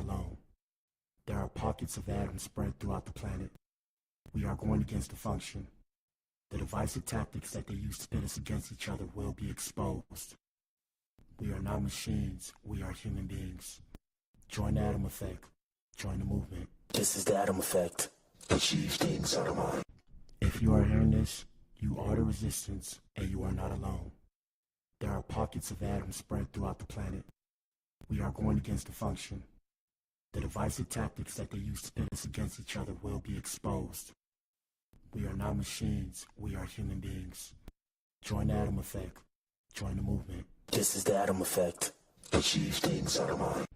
alone. There are pockets of atoms spread throughout the planet. We are going against the function. The divisive tactics that they use to pit us against each other will be exposed. We are not machines, we are human beings. Join the Atom Effect. Join the movement. This is the Atom Effect. Achieve things out of mind. If you are hearing this, you are the resistance, and you are not alone. There are pockets of atoms spread throughout the planet. We are going against the function. The divisive tactics that they use to pit us against each other will be exposed. We are not machines, we are human beings. Join the Atom Effect. Join the movement. This is the Atom Effect. Achieve things out of mind.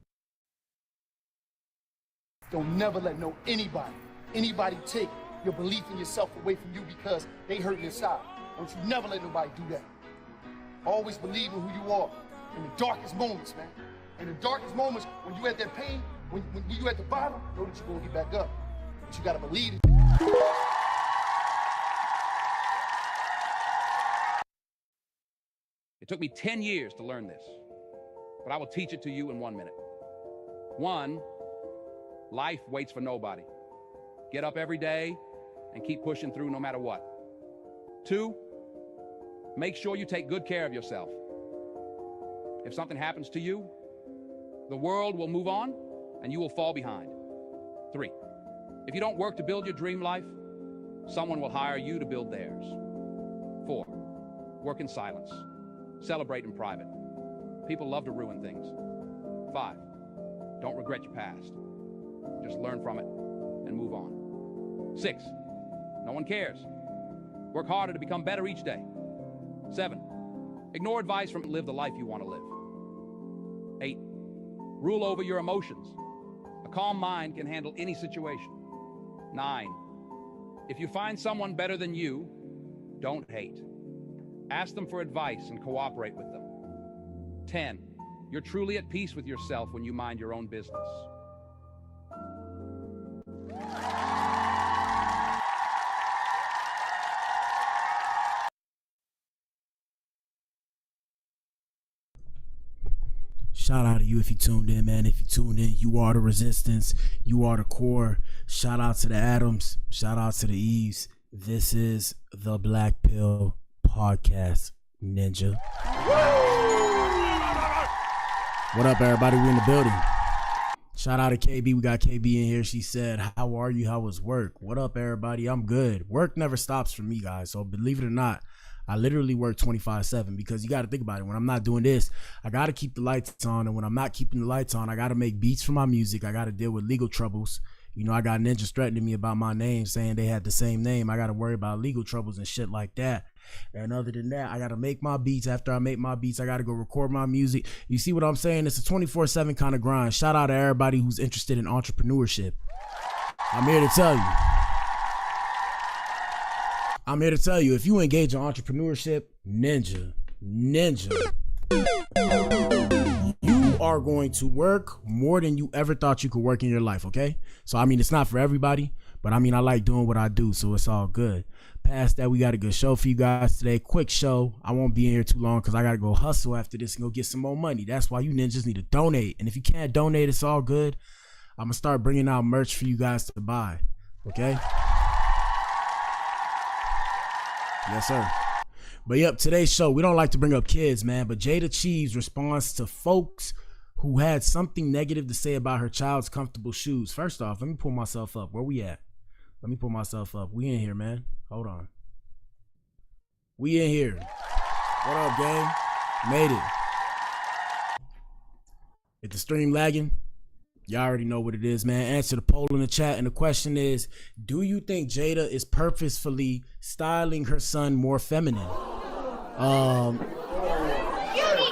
Don't never let anybody take your belief in yourself away from you because they hurt inside. Don't you never let nobody do that. Always believe in who you are in the darkest moments, man. In the darkest moments, when you at that pain, when you at the bottom, know that you're gonna get back up. But you gotta believe it. It took me 10 years to learn this, but I will teach it to you in 1 minute. 1, life waits for nobody. Get up every day and keep pushing through no matter what. 2, make sure you take good care of yourself. If something happens to you, the world will move on and you will fall behind. 3, if you don't work to build your dream life, someone will hire you to build theirs. 4, work in silence. Celebrate in private. People love to ruin things. 5, don't regret your past. Just learn from it and move on. 6, no one cares. Work harder to become better each day. 7, ignore advice from live the life you want to live. 8, rule over your emotions. A calm mind can handle any situation. 9, if you find someone better than you, don't hate. Ask them for advice and cooperate with them. 10, you're truly at peace with yourself when you mind your own business. Shout out to you if you tuned in, man. If you tuned in, you are the resistance. You are the core. Shout out to the Atoms. Shout out to the Eves. This is the Black Pill Podcast, Ninja. What up, everybody? We in the building. Shout out to KB. We got KB in here. She said, how are you? How was work? What up, everybody? I'm good. Work never stops for me, guys. So believe it or not, I literally work 24/7 because you got to think about it. When I'm not doing this, I got to keep the lights on. And when I'm not keeping the lights on, I got to make beats for my music. I got to deal with legal troubles. You know, I got ninjas threatening me about my name, saying they had the same name. I got to worry about legal troubles and shit like that. And other than that, I got to make my beats. After I make my beats, I got to go record my music. You see what I'm saying? It's a 24/7 kind of grind. Shout out to everybody who's interested in entrepreneurship. I'm here to tell you, if you engage in entrepreneurship, ninja, you are going to work more than you ever thought you could work in your life, okay? So, I mean, it's not for everybody, but I mean, I like doing what I do, so it's all good. Past that, we got a good show for you guys today. Quick show. I won't be in here too long because I got to go hustle after this and go get some more money. That's why you ninjas need to donate. And if you can't donate, it's all good. I'm going to start bringing out merch for you guys to buy, okay? Yes, sir. But yep, today's show, we don't like to bring up kids, man, but Jayda Cheaves responds to folks who had something negative to say about her child's comfortable shoes. First off, let me pull myself up. Where we at? Let me pull myself up. We in here, man. Hold on. We in here. What up, gang? Made it. Is the stream lagging? Y'all already know what it is, man. Answer the poll in the chat. And the question is, do you think Jayda is purposefully styling her son more feminine? You need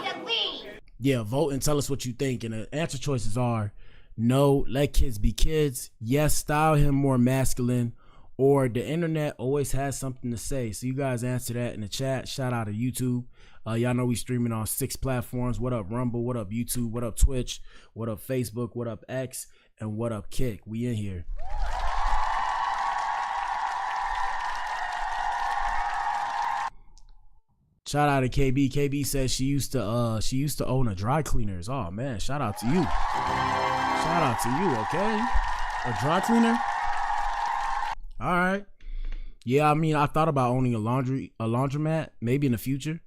to leave. Yeah, vote and tell us what you think. And the answer choices are no, let kids be kids. Yes, style him more masculine. Or the internet always has something to say. So you guys answer that in the chat. Shout out to YouTube. Y'all know we streaming on 6 platforms. What up, Rumble? What up, YouTube? What up, Twitch? What up, Facebook? What up, X? And what up, Kick? We in here. Shout out to KB. KB says she used to own a dry cleaners. Oh man, shout out to you. Shout out to you, okay? A dry cleaner? All right. Yeah, I mean, I thought about owning a laundromat, maybe in the future,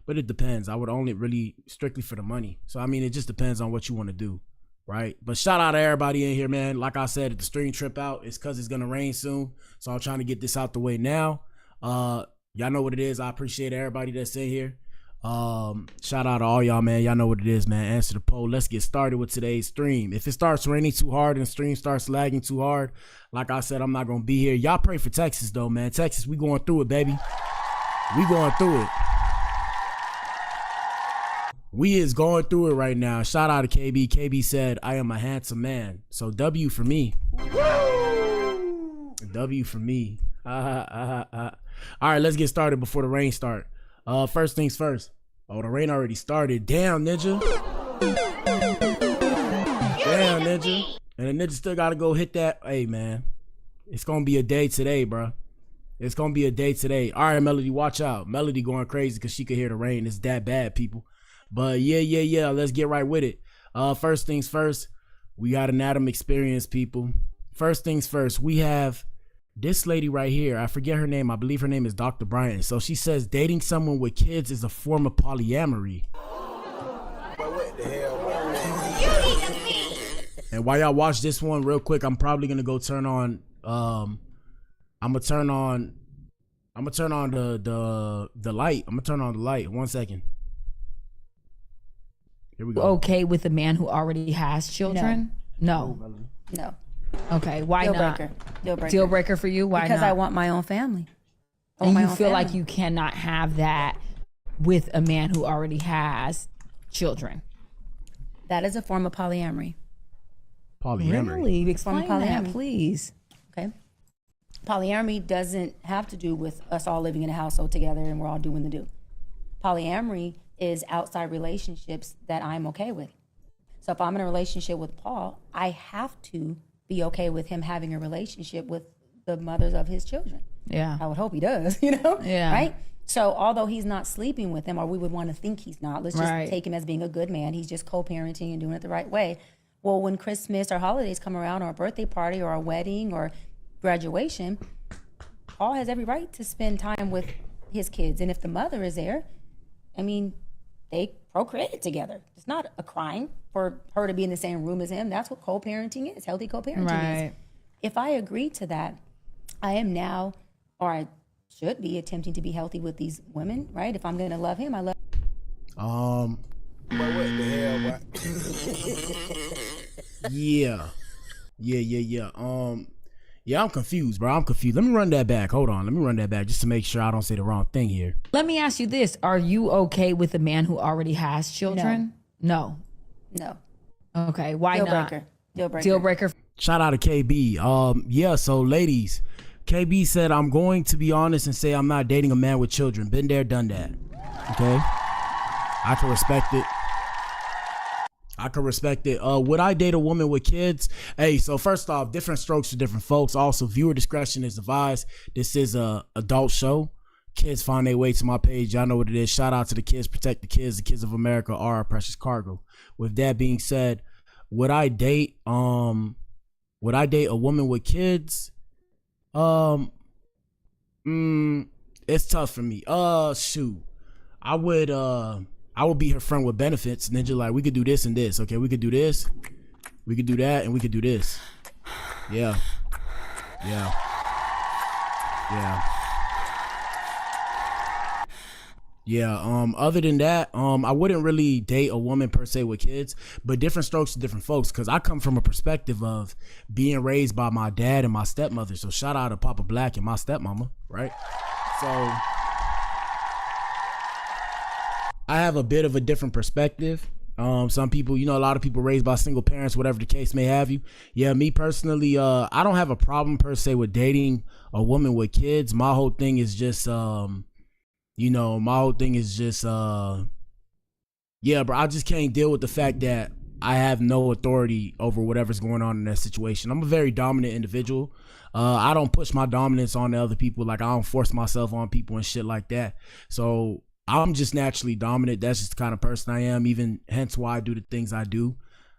but it depends. I would own it really strictly for the money. So, I mean, it just depends on what you want to do, right? But shout out to everybody in here, man. Like I said, if the stream trip out, it's because it's going to rain soon. So I'm trying to get this out the way now. Y'all know what it is. I appreciate everybody that's in here. Shout out to all y'all, man. Y'all know what it is, man. Answer the poll. Let's get started with today's stream. If it starts raining too hard and the stream starts lagging too hard, like I said, I'm not gonna be here. Y'all pray for Texas though, man. Texas, we going through it, baby. We going through it. We is going through it right now. Shout out to KB. KB said, I am a handsome man. So W for me. W for me. All right, let's get started before the rain start. First things first. Oh, the rain already started. Damn, Ninja. Damn, Ninja. And the Ninja still gotta go hit that. Hey, man. It's gonna be a day today, bro. It's gonna be a day today. All right, Melody, watch out. Melody going crazy because she could hear the rain. It's that bad, people. But yeah. Let's get right with it. First things first. We got an Adam experience, people. First things first. We have this lady right here, I forget her name. I believe her name is Dr. Bryant. So she says dating someone with kids is a form of polyamory. But what the hell? And while y'all watch this one real quick, I'm probably gonna go turn on I'm gonna turn on the light. I'm gonna turn on the light. 1 second. Here we go. Okay with a man who already has children? No. No. Okay, why Deal not? breaker. Deal breaker. Deal breaker for you? Why because not? I want my own family. And you feel like you cannot have that with a man who already has children. That is a form of polyamory. Polyamory. Really? Explain Form of that, polyamory. please. Okay. Polyamory doesn't have to do with us all living in a household together and we're all doing the do. Polyamory is outside relationships that I'm okay with. So if I'm in a relationship with Paul, I have to be okay with him having a relationship with the mothers of his children. Yeah. I would hope he does, you know? Yeah. Right? So although he's not sleeping with them, or we would want to think he's not, let's just Right. take him as being a good man. He's just co-parenting and doing it the right way. Well, when Christmas or holidays come around, or a birthday party or a wedding or graduation, Paul has every right to spend time with his kids. And if the mother is there, I mean, they procreated together. It's not a crime for her to be in the same room as him. That's what co-parenting is, healthy co-parenting is. Right. If I agree to that, I am now, or I should be, attempting to be healthy with these women, right? If I'm going to love him, I love. But what the hell? Yeah. Yeah, I'm confused, bro. I'm confused. Let me run that back. Hold on. Let me run that back just to make sure I don't say the wrong thing here. Let me ask you this. Are you okay with a man who already has children? No. No. Okay. Why Deal not? breaker. Deal breaker. Deal breaker. Shout out to KB. Yeah, so ladies, KB said, I'm going to be honest and say I'm not dating a man with children. Been there, done that. Okay? I can respect it. Would I date a woman with kids? Hey, so first off, different strokes for different folks. Also, viewer discretion is advised. This is a adult show. Kids find their way to my page. Y'all know what it is. Shout out to the kids. Protect the kids. The kids of America are our precious cargo. With that being said, would I date a woman with kids? It's tough for me. Shoot. I would be her friend with benefits. Ninja, like, we could do this and this. Okay, we could do this. We could do that, and we could do this. Yeah. Other than that, I wouldn't really date a woman per se with kids, but different strokes to different folks, because I come from a perspective of being raised by my dad and my stepmother. So shout out to Papa Blac and my stepmama, right? So I have a bit of a different perspective. Some people, a lot of people raised by single parents, whatever the case may have you. Yeah, me personally, I don't have a problem per se with dating a woman with kids. My whole thing is just, yeah, bro, I just can't deal with the fact that I have no authority over whatever's going on in that situation. I'm a very dominant individual. I don't push my dominance on other people. Like, I don't force myself on people and shit like that. So I'm just naturally dominant. That's just the kind of person I am, even hence why I do the things I do.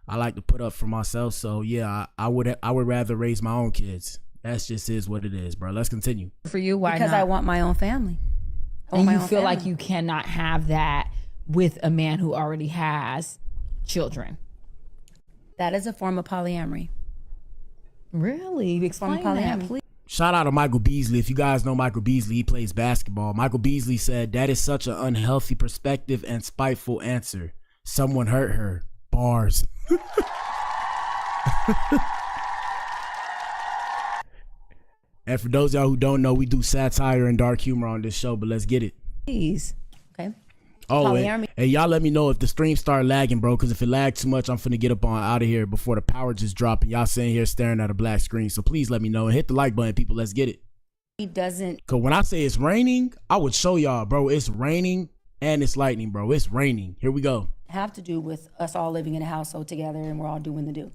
I like to put up for myself. So yeah, I would rather raise my own kids. That's just is what it is, bro. Let's continue. For you, why Because not? I want my own family. And you feel like you cannot have that with a man who already has children. That is a form of polyamory. Really? Explain that, please. Shout out to Michael Beasley. If you guys know Michael Beasley, he plays basketball. Michael Beasley said, "That is such an unhealthy perspective and spiteful answer. Someone hurt her." Bars. And for those of y'all who don't know, we do satire and dark humor on this show, but let's get it. Please. Okay. Oh, Polyamory. and y'all let me know if the stream start lagging, bro, because if it lags too much, I'm finna get up on out of here before the power just drop and y'all sitting here staring at a black screen. So please let me know and hit the like button, people. Let's get it. He doesn't. Because when I say it's raining, I would show y'all, bro. It's raining and it's lightning, bro. It's raining. Here we go. Have to do with us all living in a household together and we're all doing the do.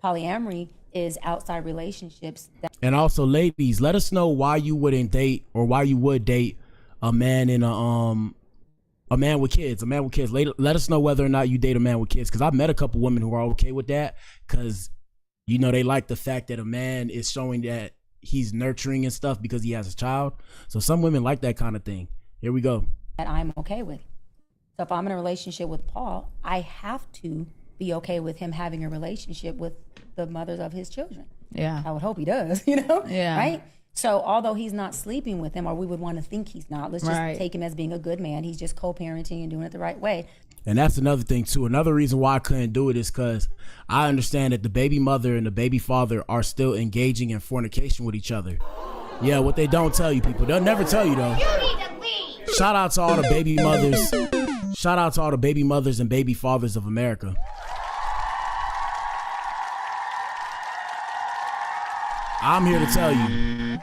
Polyamory is outside relationships. And also, ladies, let us know why you wouldn't date or why you would date a man in a man with kids. Let us know whether or not you date a man with kids, because I've met a couple women who are okay with that, because you know they like the fact that a man is showing that he's nurturing and stuff because he has a child. So some women like that kind of thing. Here we go. That I'm okay with. So if I'm in a relationship with Paul, I have to be okay with him having a relationship with the mothers of his children. Yeah. I would hope he does, you know? Yeah. Right? So although he's not sleeping with him, or we would want to think he's not, let's just take him as being a good man. He's just co-parenting and doing it the right way. And that's another thing too. Another reason why I couldn't do it is because I understand that the baby mother and the baby father are still engaging in fornication with each other. Yeah, what they don't tell you, people. They'll never tell you though. You need to leave. Shout out to all the baby mothers. Shout out to all the baby mothers and baby fathers of America. I'm here to tell you.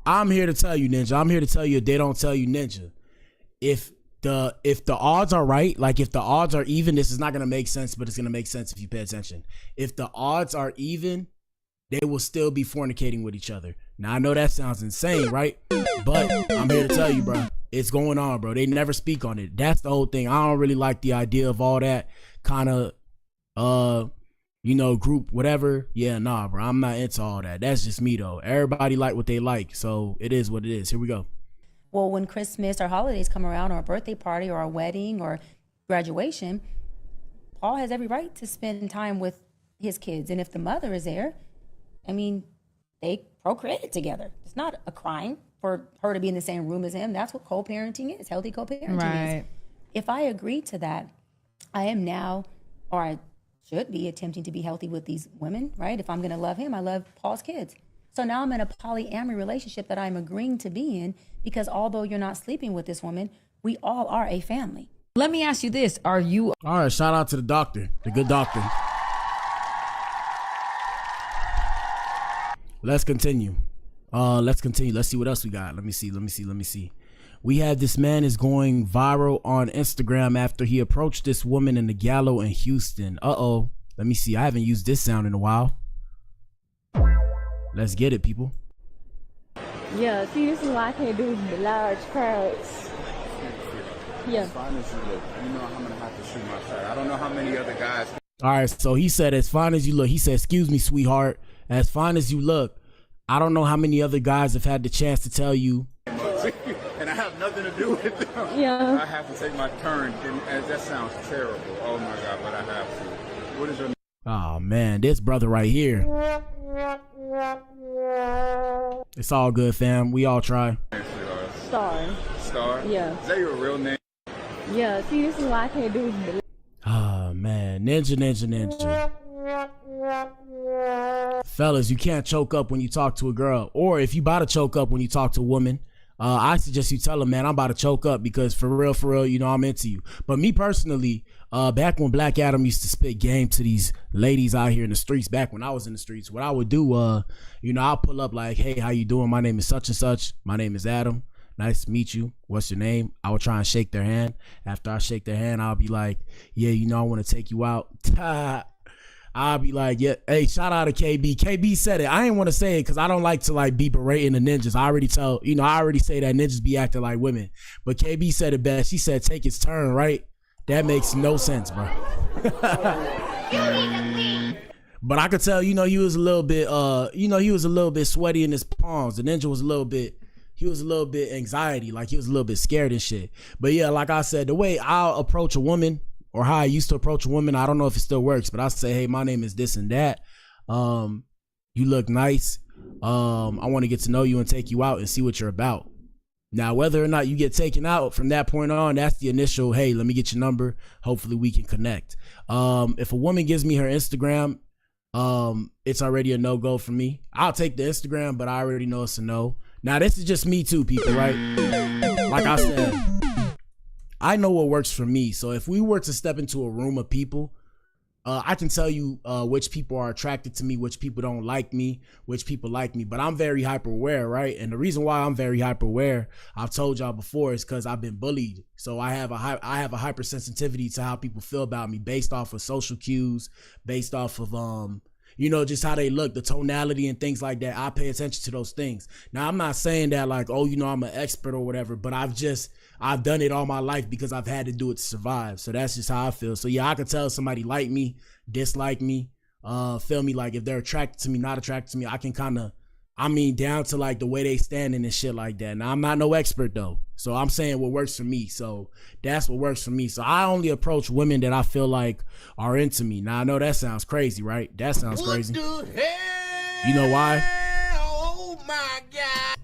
I'm here to tell you, Ninja. I'm here to tell you if they don't tell you, Ninja. If the odds are right, like if the odds are even, this is not gonna make sense, but it's gonna make sense if you pay attention. If the odds are even, they will still be fornicating with each other. Now I know that sounds insane, right? But I'm here to tell you, bro, it's going on, bro. They never speak on it. That's the whole thing. I don't really like the idea of all that kind of you know, group, whatever. Yeah, nah, bro. I'm not into all that. That's just me, though. Everybody like what they like, so it is what it is. Here we go. Well, when Christmas or holidays come around, or a birthday party or a wedding or graduation, Paul has every right to spend time with his kids. And if the mother is there, I mean, they procreated together. It's not a crime for her to be in the same room as him. That's what co-parenting is, healthy co-parenting is. If I agree to that, I am now, or I should be attempting to be healthy with these women, right? If I'm going to love him, I love Paul's kids. So now I'm in a polyamory relationship that I'm agreeing to be in, because although you're not sleeping with this woman, we all are a family. Let me ask you this. Are you... All right, shout out to the doctor, the good doctor. Let's continue. Let's see what else we got. Let me see. We have this man is going viral on Instagram after he approached this woman in the Gallo in Houston. Uh-oh. Let me see. I haven't used this sound in a while. Let's get it, people. Yeah, see, this is why I can't do the large crowds. Yeah. As fine as you look, you know I'm gonna have to shoot my shot. I don't know how many other guys. All right, so he said, as fine as you look. He said, excuse me, sweetheart. As fine as you look. I don't know how many other guys have had the chance to tell you. And I have nothing to do with them. Yeah. I have to take my turn. And that sounds terrible. Oh my God, but I have to. What is your name? Oh man, this brother right here. It's all good, fam. We all try. Star. Star? Yeah. Is that your real name? Yeah, see, this is why I can't do the... Oh man, ninja. Fellas, you can't choke up when you talk to a girl, or if you about to choke up when you talk to a woman, I suggest you tell them, man, I'm about to choke up because for real, you know, I'm into you. But me personally, back when Black Adam used to spit game to these ladies out here in the streets, back when I was in the streets, what I would do, you know, I'll pull up like, hey, how you doing? My name is such and such. My name is Adam. Nice to meet you. What's your name? I would try and shake their hand. After I shake their hand, I'll be like, yeah, you know, I want to take you out. I'll be like, yeah, hey, shout out to KB. KB said it. I ain't want to say it because I don't like to like be berating the ninjas. I already say that ninjas be acting like women. But KB said it best. She said, take its turn, right? That makes no sense, bro. But I could tell, you know, he was a little bit, he was a little bit sweaty in his palms. The ninja was a little bit anxiety, like he was a little bit scared and shit. But yeah, like I said, the way I'll approach a woman, or how I used to approach a woman, I don't know if it still works, but I say, hey, my name is this and that. You look nice. I want to get to know you and take you out and see what you're about. Now, whether or not you get taken out from that point on, that's the initial, hey, let me get your number. Hopefully we can connect. If a woman gives me her Instagram, it's already a no-go for me. I'll take the Instagram, but I already know it's a no. Now, this is just me too, people, right? Like I said, I know what works for me. So if we were to step into a room of people, I can tell you which people are attracted to me, which people don't like me, which people like me. But I'm very hyper aware, right? And the reason why I'm very hyper aware, I've told y'all before, is because I've been bullied. So I have a hypersensitivity to how people feel about me based off of social cues, based off of just how they look, the tonality and things like that. I pay attention to those things. Now, I'm not saying that like, oh, I'm an expert or whatever, but I've done it all my life because I've had to do it to survive. So that's just how I feel. So yeah, I can tell somebody like me, dislike me, feel me, like if they're attracted to me, not attracted to me, I can down to like the way they standing and shit like that. Now, I'm not no expert though. So I'm saying what works for me. So that's what works for me. So I only approach women that I feel like are into me. Now, I know that sounds crazy, right? That sounds crazy. What the hell? You know why? Oh my God.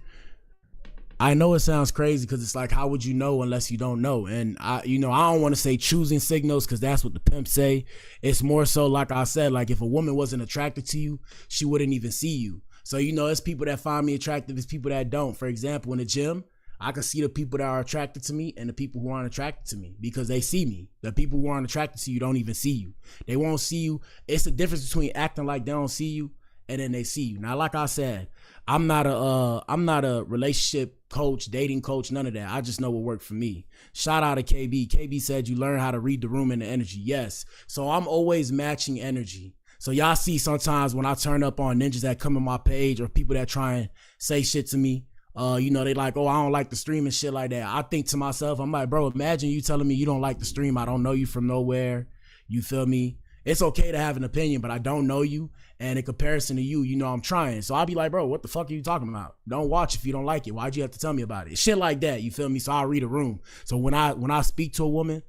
I know it sounds crazy because it's like, how would you know unless you don't know? And I don't want to say choosing signals because that's what the pimps say. It's more so, like I said, like if a woman wasn't attracted to you, she wouldn't even see you. So, it's people that find me attractive, it's people that don't. For example, in the gym, I can see the people that are attracted to me and the people who aren't attracted to me because they see me. The people who aren't attracted to you don't even see you. They won't see you. It's the difference between acting like they don't see you and then they see you. Now, like I said, I'm not a relationship coach, dating coach, none of that. I just know what worked for me. Shout out to KB. KB said you learn how to read the room and the energy. Yes. So I'm always matching energy. So y'all see sometimes when I turn up on ninjas that come on my page or people that try and say shit to me, they like, oh, I don't like the stream and shit like that. I think to myself, I'm like, bro, imagine you telling me you don't like the stream. I don't know you from nowhere. You feel me? It's okay to have an opinion, but I don't know you. And in comparison to you, I'm trying. So I'll be like, bro, what the fuck are you talking about? Don't watch if you don't like it. Why'd you have to tell me about it? Shit like that. You feel me? So I'll read a room. So when I speak to a woman,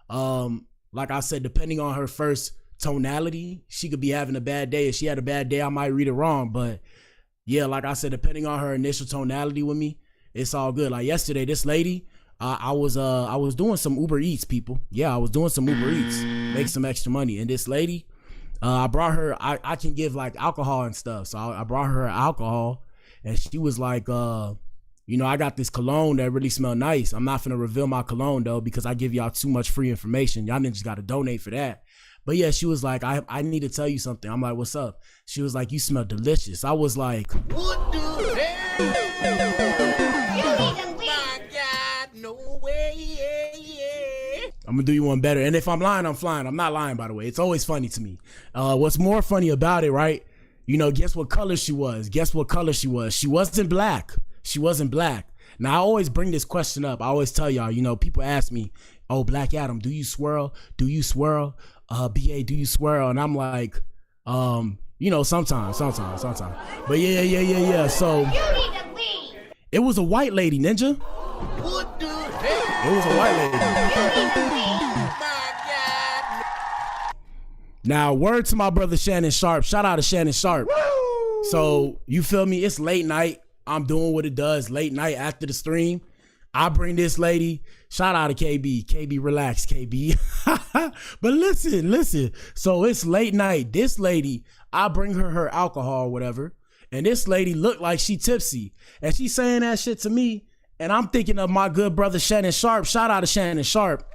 like I said, depending on her first tonality, she could be having a bad day. If she had a bad day, I might read it wrong. But yeah, like I said, depending on her initial tonality with me, it's all good. Like yesterday, this lady, I was doing some Uber Eats, people. Yeah, I was doing some Uber Eats, make some extra money. And this lady, I brought her, I can give like alcohol and stuff. So I brought her alcohol and she was like, I got this cologne that really smell nice. I'm not finna reveal my cologne though, because I give y'all too much free information. Y'all niggas gotta donate for that. But yeah, she was like, I need to tell you something. I'm like, what's up? She was like, you smell delicious. I was like, what the hell? Oh my God, no way. I'm gonna do you one better. And if I'm lying, I'm flying. I'm not lying, by the way. It's always funny to me. What's more funny about it, right? Guess what color she was? Guess what color she was? She wasn't black. She wasn't black. Now, I always bring this question up. I always tell y'all, people ask me, oh, Black Adam, do you swirl? Do you swirl? BA, do you swirl? And I'm like, sometimes. But yeah. So it was a white lady, ninja. What the hell? It was a white lady. Oh my God. Now, word to my brother Shannon Sharp. Shout out to Shannon Sharp. Woo! So you feel me? It's late night. I'm doing what it does. Late night after the stream. I bring this lady. Shout out to KB. KB, relax, KB. But listen. So it's late night. This lady, I bring her alcohol or whatever. And this lady looked like she tipsy. And she's saying that shit to me. And I'm thinking of my good brother Shannon Sharp. Shout out to Shannon Sharp.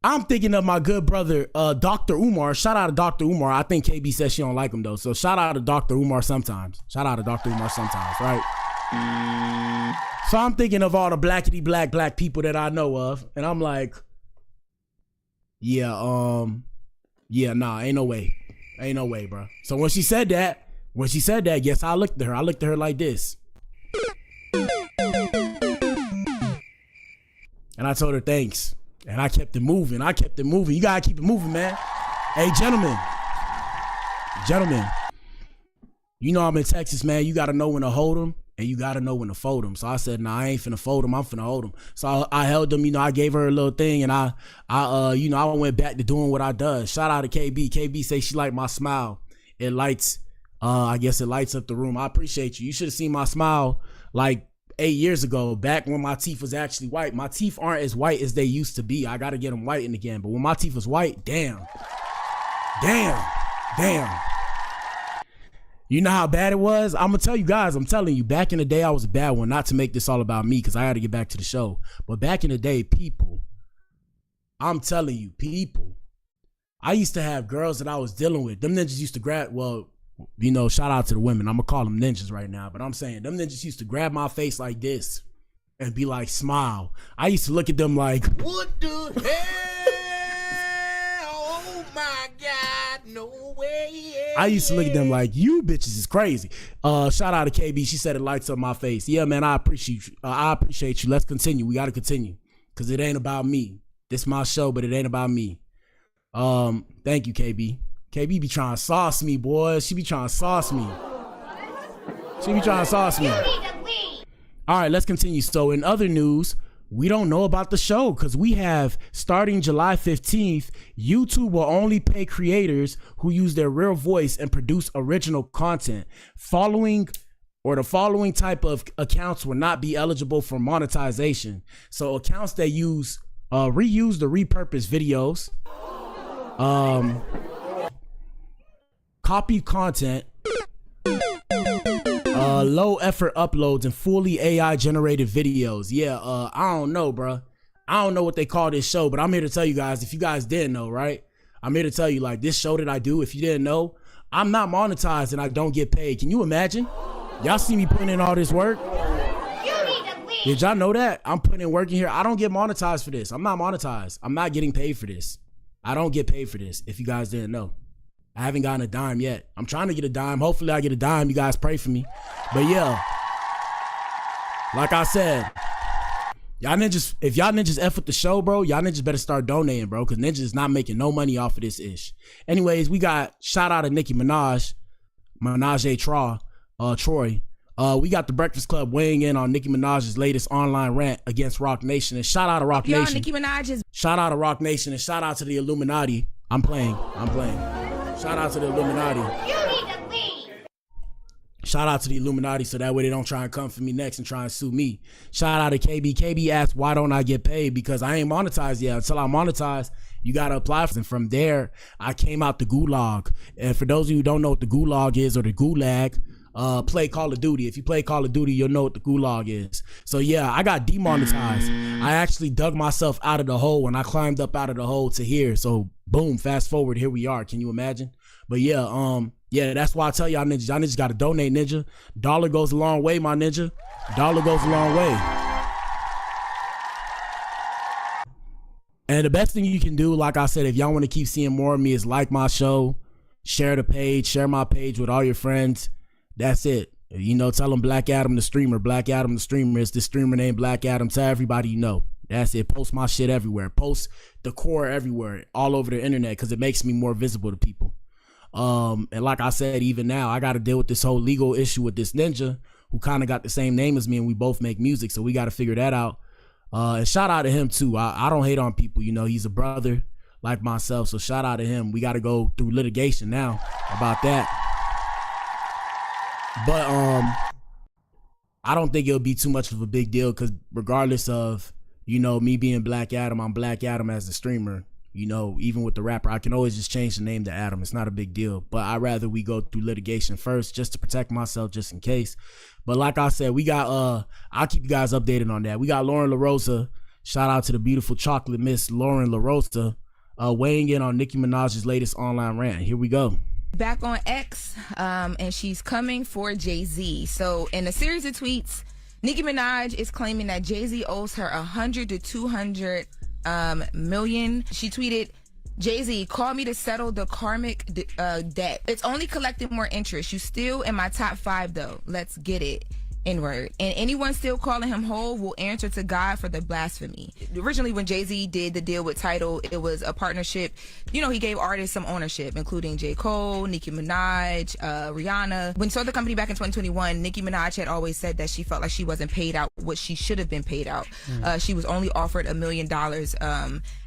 I'm thinking of my good brother, Dr. Umar. Shout out to Dr. Umar. I think KB says she don't like him though. So shout out to Dr. Umar sometimes. Right? So I'm thinking of all the blackity black people that I know of. And I'm like, nah, ain't no way, bro. So when she said that, yes, I looked at her. I looked at her like this. And I told her thanks. And I kept it moving. You gotta keep it moving, man. Hey, gentlemen. You know I'm in Texas, man. You gotta know when to hold them and you gotta know when to fold them. So I said, nah, I ain't finna fold them. I'm finna hold them. So I held them. You know, I gave her a little thing, and I went back to doing what I does. Shout out to KB. KB say she liked my smile. It lights. I guess it lights up the room. I appreciate you. You should have seen my smile like 8 years ago, back when my teeth was actually white. My teeth aren't as white as they used to be. I gotta get them whitened again. But when my teeth was white, damn. You know how bad it was? I'm gonna tell you guys, I'm telling you, back in the day, I was a bad one. Not to make this all about me, because I gotta get back to the show. But back in the day, people, I'm telling you, people, I used to have girls that I was dealing with. Them ninjas used to grab, well, you know, shout out to the women. I'm gonna call them ninjas right now, but I'm saying them ninjas used to grab my face like this and be like, smile. I used to look at them like, What the hell? Oh my God, no way. I used to look at them like, you bitches is crazy. Shout out to KB. She said it lights up my face. Yeah, man, I appreciate you. Let's continue. We gotta continue, because it ain't about me. This my show, but it ain't about me. Thank you, KB. KB be trying to sauce me, boy. She be trying to sauce me. All right, let's continue. So in other news, we don't know about the show because we have, starting July 15th, YouTube will only pay creators who use their real voice and produce original content. The following type of accounts will not be eligible for monetization. So accounts that use reuse or repurpose videos, copy content, low effort uploads, and fully AI generated videos. Yeah, I don't know, bro. I don't know what they call this show, but I'm here to tell you guys, if you guys didn't know, right? I'm here to tell you, like, this show that I do, if you didn't know, I'm not monetized and I don't get paid. Can you imagine? Y'all see me putting in all this work? Did y'all know that? I'm putting in work in here. I don't get monetized for this. I'm not monetized. I'm not getting paid for this. I don't get paid for this, if you guys didn't know. I haven't gotten a dime yet. I'm trying to get a dime. Hopefully I get a dime. You guys pray for me. But yeah, like I said, y'all ninjas, if y'all ninjas F with the show, bro, y'all ninjas better start donating, bro, because ninjas is not making no money off of this ish. Anyways, we got shout out to Nicki Minaj Troy. We got the Breakfast Club weighing in on Nicki Minaj's latest online rant against Rock Nation. And shout out to Rock Nation. Nicki Minaj is. Shout out to Rock Nation and shout out to the Illuminati. I'm playing. Shout out to the Illuminati. Shout out to the Illuminati so that way they don't try and come for me next and try and sue me. Shout out to KB. KB asked, why don't I get paid? Because I ain't monetized yet. Until I monetize, you got to apply for it. And from there, I came out the gulag. And for those of you who don't know what the gulag is, or the gulag, play Call of Duty. If you play Call of Duty, you'll know what the gulag is. So yeah, I got demonetized. I actually dug myself out of the hole and I climbed up out of the hole to here. So boom, fast forward, here we are. Can you imagine? But yeah, that's why I tell y'all ninjas gotta donate, ninja. Dollar goes a long way, my ninja. Dollar goes a long way. And the best thing you can do, like I said, if y'all want to keep seeing more of me, is like my show, share the page, share my page with all your friends. That's it. You know, tell them Black Adam the streamer. Black Adam the streamer is the streamer named Black Adam. Tell everybody you know. That's it. Post my shit everywhere. Post the core everywhere, all over the internet, because it makes me more visible to people. And like I said, even now, I got to deal with this whole legal issue with this ninja who kind of got the same name as me, and we both make music, so we got to figure that out. And shout out to him too. I don't hate on people. You know, he's a brother like myself, so shout out to him. We got to go through litigation now about that. But I don't think it'll be too much of a big deal, because regardless of, you know, me being Black Adam, I'm Black Adam as the streamer. You know, even with the rapper, I can always just change the name to Adam. It's not a big deal. But I'd rather we go through litigation first, just to protect myself, just in case. But like I said, we got, I'll keep you guys updated on that. We got Lauren LaRosa. Shout out to the beautiful chocolate Miss Lauren LaRosa, weighing in on Nicki Minaj's latest online rant. Here we go. Back on X, and she's coming for Jay-Z. So in a series of tweets, Nicki Minaj is claiming that Jay-Z owes her $100 to $200 million. She tweeted, Jay-Z, call me to settle the karmic debt. It's only collecting more interest. You still in my top 5 though. Let's get it. N-word. And anyone still calling him whole will answer to God for the blasphemy. Originally, when Jay-Z did the deal with Tidal, it was a partnership. You know, he gave artists some ownership, including J. Cole, Nicki Minaj, Rihanna. When he sold the company back in 2021, Nicki Minaj had always said that she felt like she wasn't paid out what she should have been paid out. She was only offered $1 million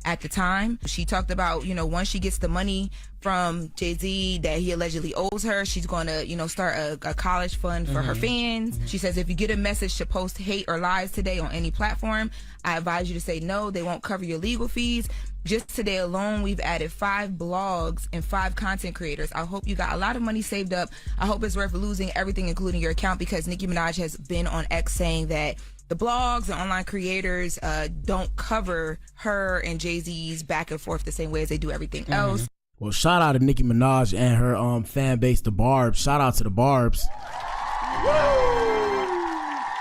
at the time. She talked about, you know, once she gets the money from Jay-Z that he allegedly owes her, she's going to, you know, start a college fund for her fans. She says, if you get a message to post hate or lies today on any platform, I advise you to say no. They won't cover your legal fees. Just today alone, we've added 5 blogs and 5 content creators. I hope you got a lot of money saved up. I hope it's worth losing everything, including your account, because Nicki Minaj has been on X saying that the blogs and online creators don't cover her and Jay-Z's back and forth the same way as they do everything else. Well, shout out to Nicki Minaj and her fan base, the Barbs. Shout out to the Barbs.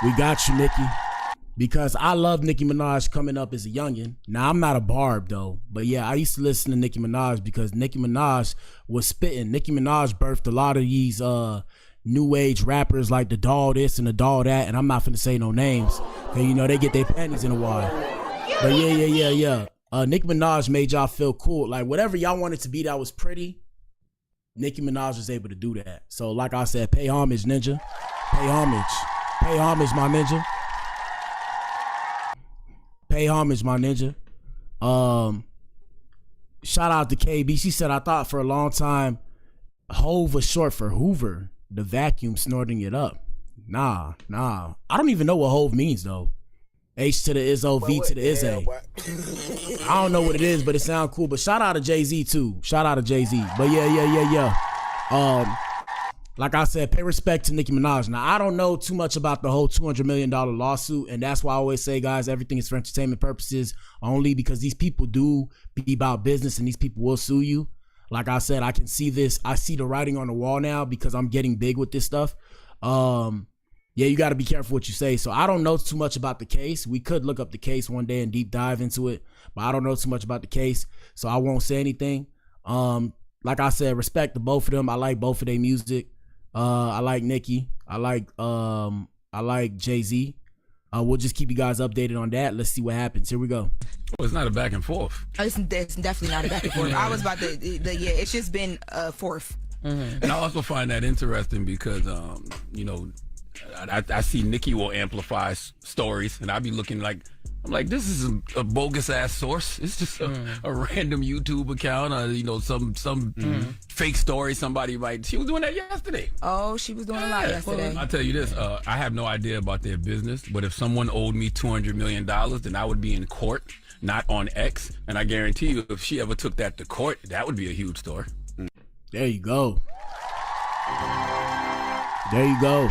We got you, Nicki. Because I love Nicki Minaj coming up as a youngin'. Now, I'm not a Barb, though. But yeah, I used to listen to Nicki Minaj because Nicki Minaj was spitting. Nicki Minaj birthed a lot of these new age rappers like the doll this and the doll that. And I'm not finna say no names. Cause, you know, they get their panties in a while. But yeah. Nicki Minaj made y'all feel cool. Like, whatever y'all wanted to be that was pretty, Nicki Minaj was able to do that. So, like I said, pay homage, ninja. Pay homage. Pay homage, my ninja. Pay homage, my ninja. Shout out to KB. She said, I thought for a long time Hove was short for Hoover, the vacuum snorting it up. Nah. I don't even know what Hove means, though. H to the Izzo, V to the Izzy. I don't know what it is, but it sounds cool. But shout out to Jay-Z, too. Shout out to Jay-Z. But yeah. Like I said, pay respect to Nicki Minaj. Now, I don't know too much about the whole $200 million lawsuit, and that's why I always say, guys, everything is for entertainment purposes only, because these people do be about business and these people will sue you. Like I said, I can see this. I see the writing on the wall now because I'm getting big with this stuff. Yeah, you got to be careful what you say. So I don't know too much about the case. We could look up the case one day and deep dive into it, but I don't know too much about the case, so I won't say anything. Like I said, respect to both of them. I like both of their music. I like Nicki. I like Jay-Z. We'll just keep you guys updated on that. Let's see what happens. Here we go. Well, it's not a back and forth. It's definitely not a back and forth. I was about to, yeah, it's just been a forth. And I also find that interesting because, you know, I see Nicki will amplify stories, and I be looking like, I'm like, this is a bogus ass source. It's just a random YouTube account, you know, some fake story somebody might. She was doing that yesterday. Oh, she was doing a lot yesterday. I'll tell you this, I have no idea about their business, but if someone owed me $200 million, then I would be in court, not on X, and I guarantee you, if she ever took that to court, that would be a huge story. There you go. There you go.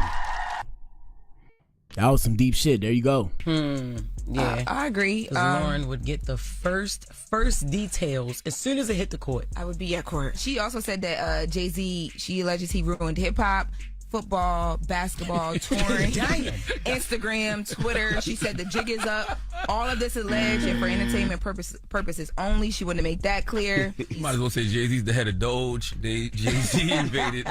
That was some deep shit. There you go. Yeah, I agree. Lauren would get the first details as soon as it hit the court. I would be at court. She also said that Jay-Z, she alleges he ruined hip hop, football, basketball, touring, Instagram, Twitter. She said the jig is up. All of this alleged and for entertainment purposes only. She wanted to make that clear. You might as well say Jay-Z's the head of Doge. Jay-Z invaded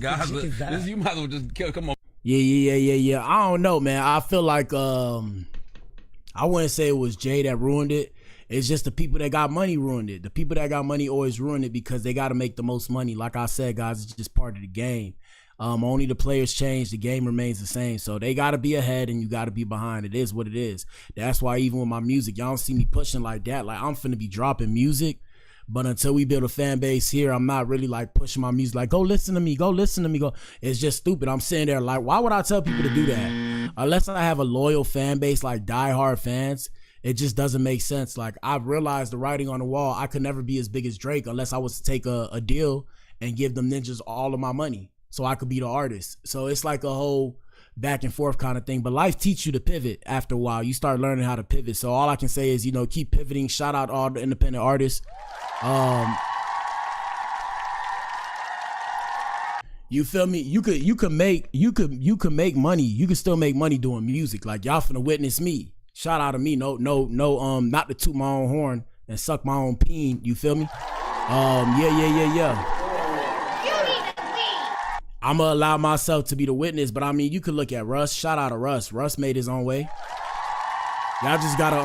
Gaza. You might as well just come on. Yeah. I don't know, man. I feel like I wouldn't say it was Jay that ruined it. It's just the people that got money ruined it. The people that got money always ruin it because they got to make the most money. Like I said, guys, it's just part of the game. Only the players change. The game remains the same. So they got to be ahead and you got to be behind. It is what it is. That's why even with my music, y'all don't see me pushing like that. Like, I'm finna be dropping music. But until we build a fan base here, I'm not really like pushing my music like, go listen to me. It's just stupid. I'm sitting there like, why would I tell people to do that? Unless I have a loyal fan base like diehard fans, it just doesn't make sense. Like, I've realized the writing on the wall. I could never be as big as Drake unless I was to take a deal and give them ninjas all of my money so I could be the artist. So it's like a whole back and forth kind of thing. But life teaches you to pivot after a while. You start learning how to pivot. So all I can say is, you know, keep pivoting. Shout out all the independent artists. You feel me? You could make money. You could still make money doing music. Like, y'all finna witness me. Shout out to me. No, not to toot my own horn and suck my own peen. You feel me? Yeah. I'm gonna allow myself to be the witness, but I mean, you could look at Russ. Shout out to Russ. Russ made his own way. Y'all just gotta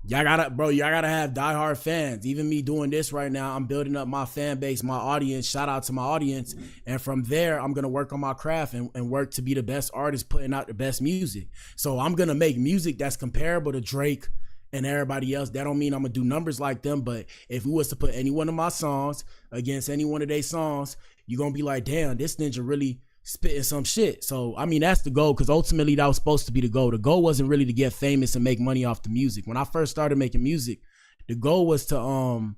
y'all gotta have diehard fans. Even me doing this right now, I'm building up my fan base, my audience. Shout out to my audience. And from there, I'm gonna work on my craft and work to be the best artist, putting out the best music. So I'm gonna make music that's comparable to Drake and everybody else. That don't mean I'm gonna do numbers like them, but if we was to put any one of my songs against any one of their songs, you're gonna be like, damn, this ninja really spitting some shit. So I mean, that's the goal, because ultimately that was supposed to be the goal. The goal wasn't really to get famous and make money off the music. When I first started making music, the goal was to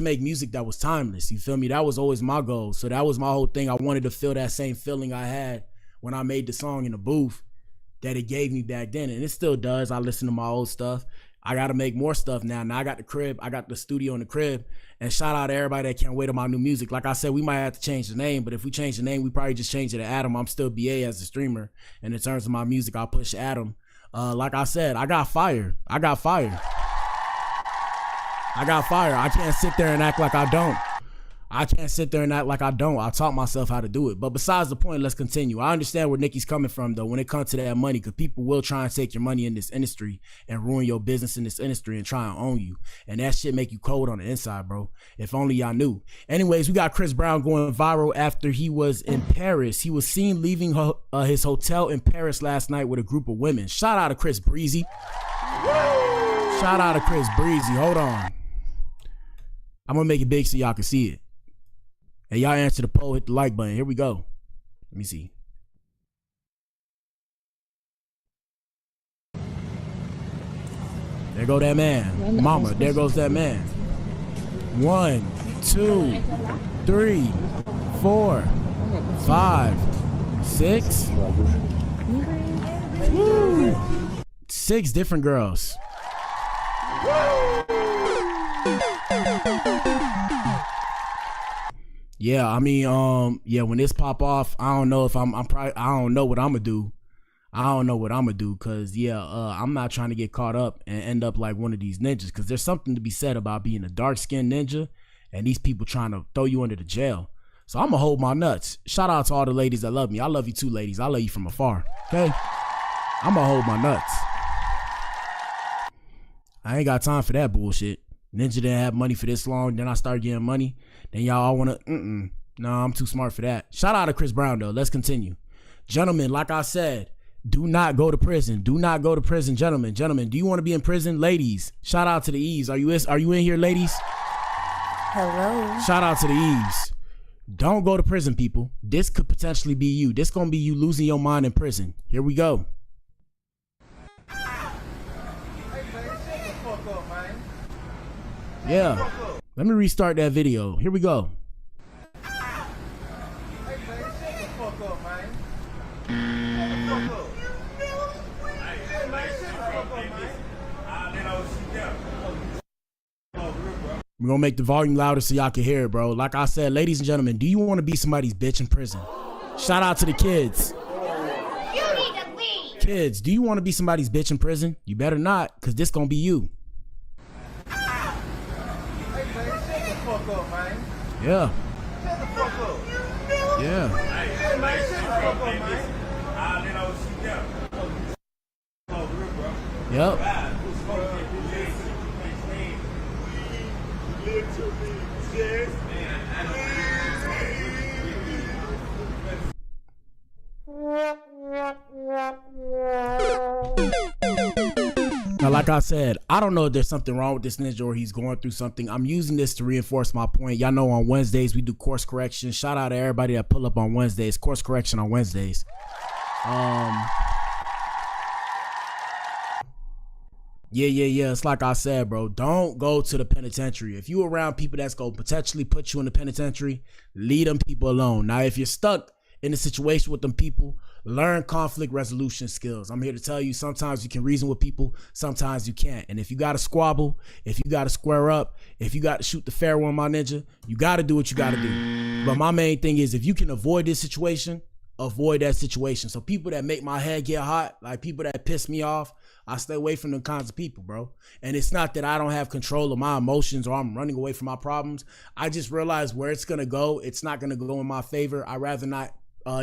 make music that was timeless. You feel me? That was always my goal. So that was my whole thing. I wanted to feel that same feeling I had when I made the song in the booth that it gave me back then, and it still does. I listen to my old stuff. I got to make more stuff now. Now I got the crib. I got the studio in the crib. And shout out to everybody that can't wait on my new music. Like I said, we might have to change the name, but if we change the name, we probably just change it to Adam. I'm still BA as a streamer. And in terms of my music, I'll push Adam. Like I said, I got fire. I can't sit there and act like I don't. I taught myself how to do it. But besides the point, let's continue. I understand where Nicki's coming from, though, when it comes to that money, because people will try and take your money in this industry and ruin your business in this industry and try and own you. And that shit make you cold on the inside, bro. If only y'all knew. Anyways, we got Chris Brown going viral after he was in Paris. He was seen leaving his hotel in Paris last night with a group of women. Shout out to Chris Breezy. Hold on. I'm going to make it big so y'all can see it. Hey, y'all answer the poll, hit the like button. Here we go. Let me see. There go that man. Mama, there goes that man. 1, 2, 3, 4, 5, 6. Woo. 6 different girls. Yeah, I mean, when this pop off, I don't know if I don't know what I'm gonna do. Cause I'm not trying to get caught up and end up like one of these ninjas, cause there's something to be said about being a dark-skinned ninja and these people trying to throw you under the jail. So I'm gonna hold my nuts. Shout out to all the ladies that love me. I love you too, ladies. I love you from afar, okay? I'm gonna hold my nuts. I ain't got time for that bullshit. Ninja didn't have money for this long, then I started getting money. Then y'all all wanna, no, I'm too smart for that. Shout out to Chris Brown though, let's continue. Gentlemen, like I said, do not go to prison. Do not go to prison, gentlemen. Gentlemen, do you wanna be in prison? Ladies, shout out to the Eves. Are you in here, ladies? Hello. Shout out to the Eves. Don't go to prison, people. This could potentially be you. This gonna be you losing your mind in prison. Here we go. Yeah, let me restart that video. Here we go. We're gonna make the volume louder so y'all can hear it, bro. Like I said, ladies and gentlemen, do you want to be somebody's bitch in prison? Shout out to the kids. You need to leave. Kids, do you want to be somebody's bitch in prison? You better not, because this gonna be you. Yeah. Yeah. Yep. Now, like I said, I don't know if there's something wrong with this ninja or he's going through something. I'm using this to reinforce my point. Y'all know on Wednesdays we do course correction. Shout out to everybody that pull up on Wednesdays. Course correction on Wednesdays. Yeah. It's like I said, bro. Don't go to the penitentiary. If you around people that's going to potentially put you in the penitentiary, leave them people alone. Now, if you're stuck in a situation with them people, learn conflict resolution skills. I'm here to tell you, sometimes you can reason with people, sometimes you can't. And if you got to squabble, if you got to square up, if you got to shoot the fair one, my ninja, you got to do what you got to do. But my main thing is, if you can avoid this situation, avoid that situation. So people that make my head get hot, like people that piss me off, I stay away from them kinds of people, bro. And it's not that I don't have control of my emotions or I'm running away from my problems. I just realize where it's gonna go, it's not gonna go in my favor. I'd rather not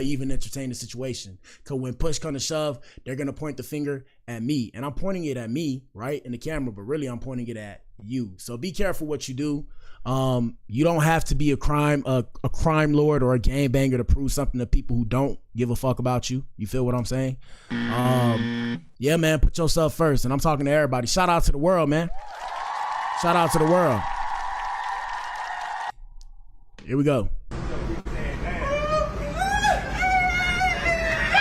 even entertain the situation. Cause when push comes to shove, they're gonna point the finger at me. And I'm pointing it at me, right, in the camera, but really I'm pointing it at you. So be careful what you do. You don't have to be a crime lord or a gangbanger to prove something to people who don't give a fuck about you. You feel what I'm saying? Yeah, man, put yourself first. And I'm talking to everybody. Shout out to the world, man. Shout out to the world. Here we go.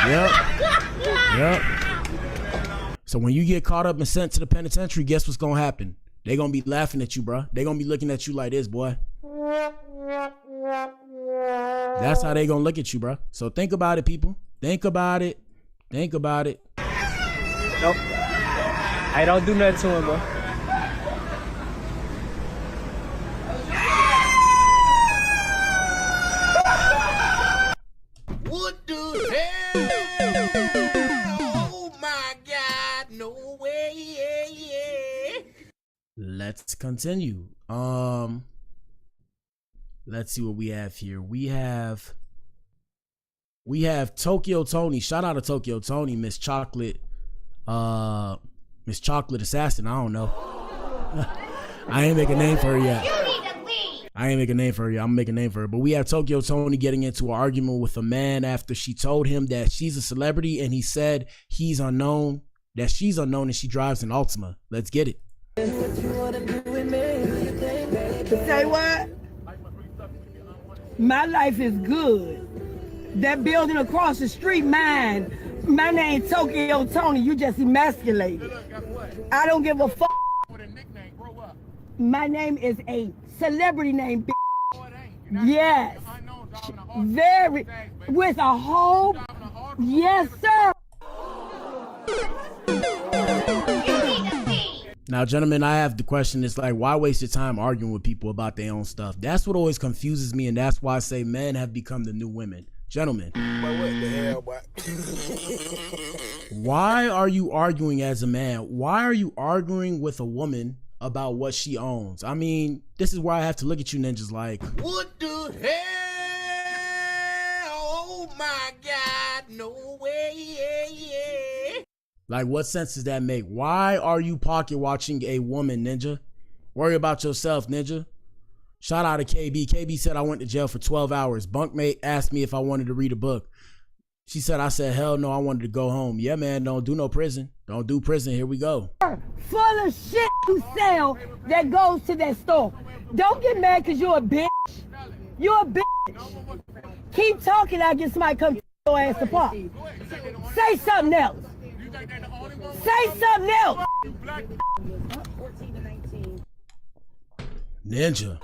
Yep. So when you get caught up and sent to the penitentiary, guess what's gonna happen? They gonna be laughing at you, bro. They gonna be looking at you like this, boy. That's how they gonna look at you, bro. So think about it, people. Think about it. Think about it. Nope. I don't do nothing to him, bro. What the hell? Oh my God, no way. Let's continue. Let's see what we have here. We have Tokyo Tony. Shout out to Tokyo Tony, Miss Chocolate Assassin. I don't know. I ain't make a name for her yet. I'm making a name for her. But we have Tokyo Tony getting into an argument with a man after she told him that she's a celebrity and he said he's unknown, that she's unknown and she drives an Altima. Let's get it. Say what? My life is good. That building across the street, mine. My name Tokyo Tony. You just emasculated. I don't give a fuck. My name is a celebrity name, bitch. Yes. Very. With a whole. Yes, sir. Now, gentlemen, I have the question. It's like, why waste your time arguing with people about their own stuff? That's what always confuses me, and that's why I say men have become the new women. Gentlemen, What the hell, boy? why are you arguing as a man? Why are you arguing with a woman about what she owns? I mean, this is where I have to look at you ninjas like, What the hell? Oh my God, no way. like, what sense does that make? Why are you pocket watching a woman, ninja? Worry about yourself, ninja. Shout out to KB. KB said I went to jail for 12 hours. Bunkmate asked me if I wanted to read a book. She said, I said, hell no, I wanted to go home. Yeah, man, don't do no prison. Don't do prison. Here we go. Full of shit you sell that goes to that store. Don't get mad because you're a bitch. You're a bitch. Keep talking, I get somebody come to your ass apart. Say something else. Say something else. Ninja.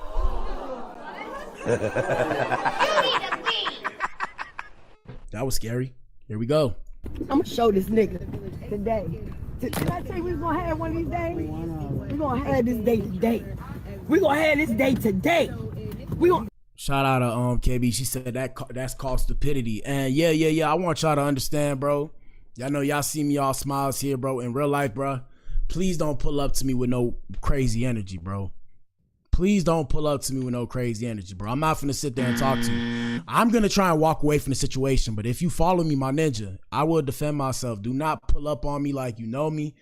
That was scary. Here we go. I'm gonna show this nigga today. Did I tell you we was gonna have one of these days? We're gonna have this day today. We're gonna have this day today. We gonna. Shout out to KB. She said that's called stupidity. And yeah. I want y'all to understand, bro. Y'all know y'all see me all smiles here, bro. In real life, bro, please don't pull up to me with no crazy energy, bro. Please don't pull up to me with no crazy energy, bro. I'm not finna sit there and talk to you. I'm gonna try and walk away from the situation, but if you follow me, my ninja, I will defend myself. Do not pull up on me like you know me,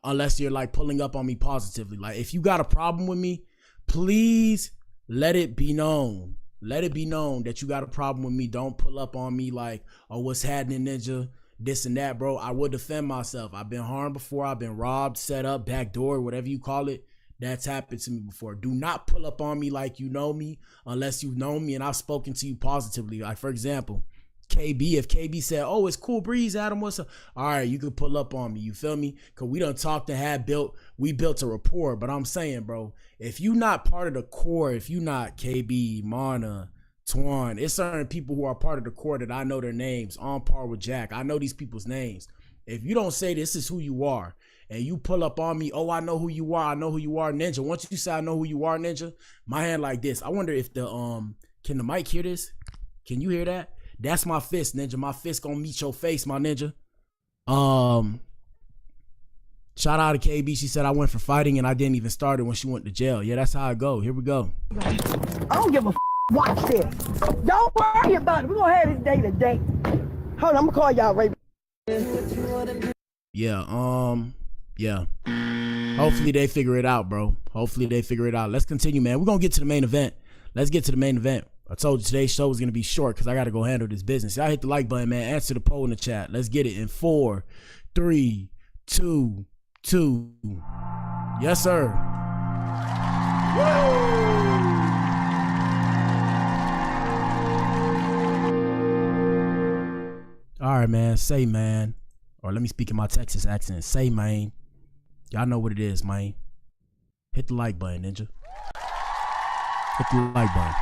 unless you're like pulling up on me positively. Like, if you got a problem with me, please let it be known. Let it be known that you got a problem with me. Don't pull up on me like, oh, what's happening, ninja? This and that, bro. I will defend myself. I've been harmed before. I've been robbed, set up, backdoor, whatever you call it. That's happened to me before. Do not pull up on me like you know me, unless you know me and I've spoken to you positively. Like, for example, KB, if KB said, oh, it's cool breeze, Adam, what's up? All right, you can pull up on me. You feel me? Because we done talked and we built a rapport. But I'm saying, bro, if you not part of the core, if you not KB, Mana, Twan, it's certain people who are part of the core that I know their names, on par with Jack. I know these people's names. If you don't say this is who you are, and you pull up on me, oh, I know who you are, ninja. Once you say I know who you are, ninja, my hand like this. I wonder if can the mic hear this? Can you hear that? That's my fist, ninja. My fist gonna meet your face, my ninja. Shout out to KB. She said I went for fighting and I didn't even start it when she went to jail. Yeah, that's how it go. Here we go. I don't give a watch this. Don't worry about it. We're gonna have this day today. Hold on, I'm gonna call y'all right back. Yeah. Hopefully they figure it out, bro. Hopefully they figure it out. Let's continue, man. We're gonna get to the main event. Let's get to the main event. I told you today's show was gonna be short because I gotta go handle this business. Y'all hit the like button, man. Answer the poll in the chat. Let's get it in 4, 3, 2, 2. Yes, sir. All right, man. Say, man. Or let me speak in my Texas accent. Say, man. Y'all know what it is, man. Hit the like button, ninja. Hit the like button.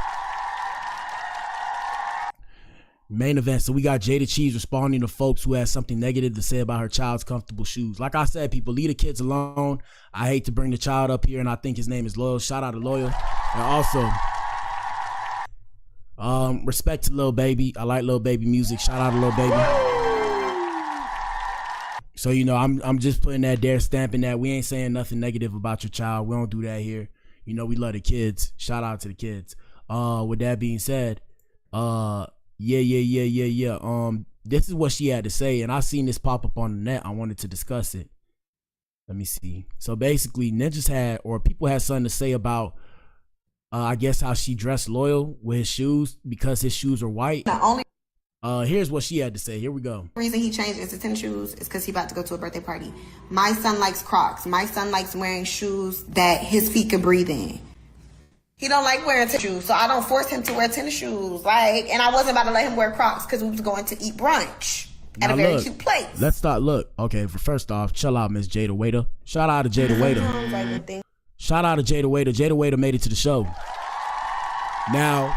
Main event. So we got Jayda Cheaves responding to folks who had something negative to say about her child's comfortable shoes. Like I said, people, leave the kids alone. I hate to bring the child up here, and I think his name is Loyal. Shout out to Loyal. And also, respect to Lil Baby. I like Lil Baby music. Shout out to Lil Baby. So, you know, I'm just putting that there, stamping that. We ain't saying nothing negative about your child. We don't do that here. You know, we love the kids. Shout out to the kids. With that being said, yeah. This is what she had to say, and I seen this pop up on the net. I wanted to discuss it. Let me see. So basically, people had something to say about, I guess, how she dressed Loyal with his shoes because his shoes are white. The only here's what she had to say. Here we go. reason he changed into tennis shoes is because he about to go to a birthday party. My son likes Crocs. My son likes wearing shoes that his feet can breathe in. He don't like wearing tennis shoes, so I don't force him to wear tennis shoes. And I wasn't about to let him wear Crocs because we was going to eat brunch at a very cute place. Let's start. Look, okay. First off, chill out, Miss Jayda Waiter. Shout out to Jayda Waiter. Shout out to Jayda Waiter. Jayda Waiter made it to the show. Now,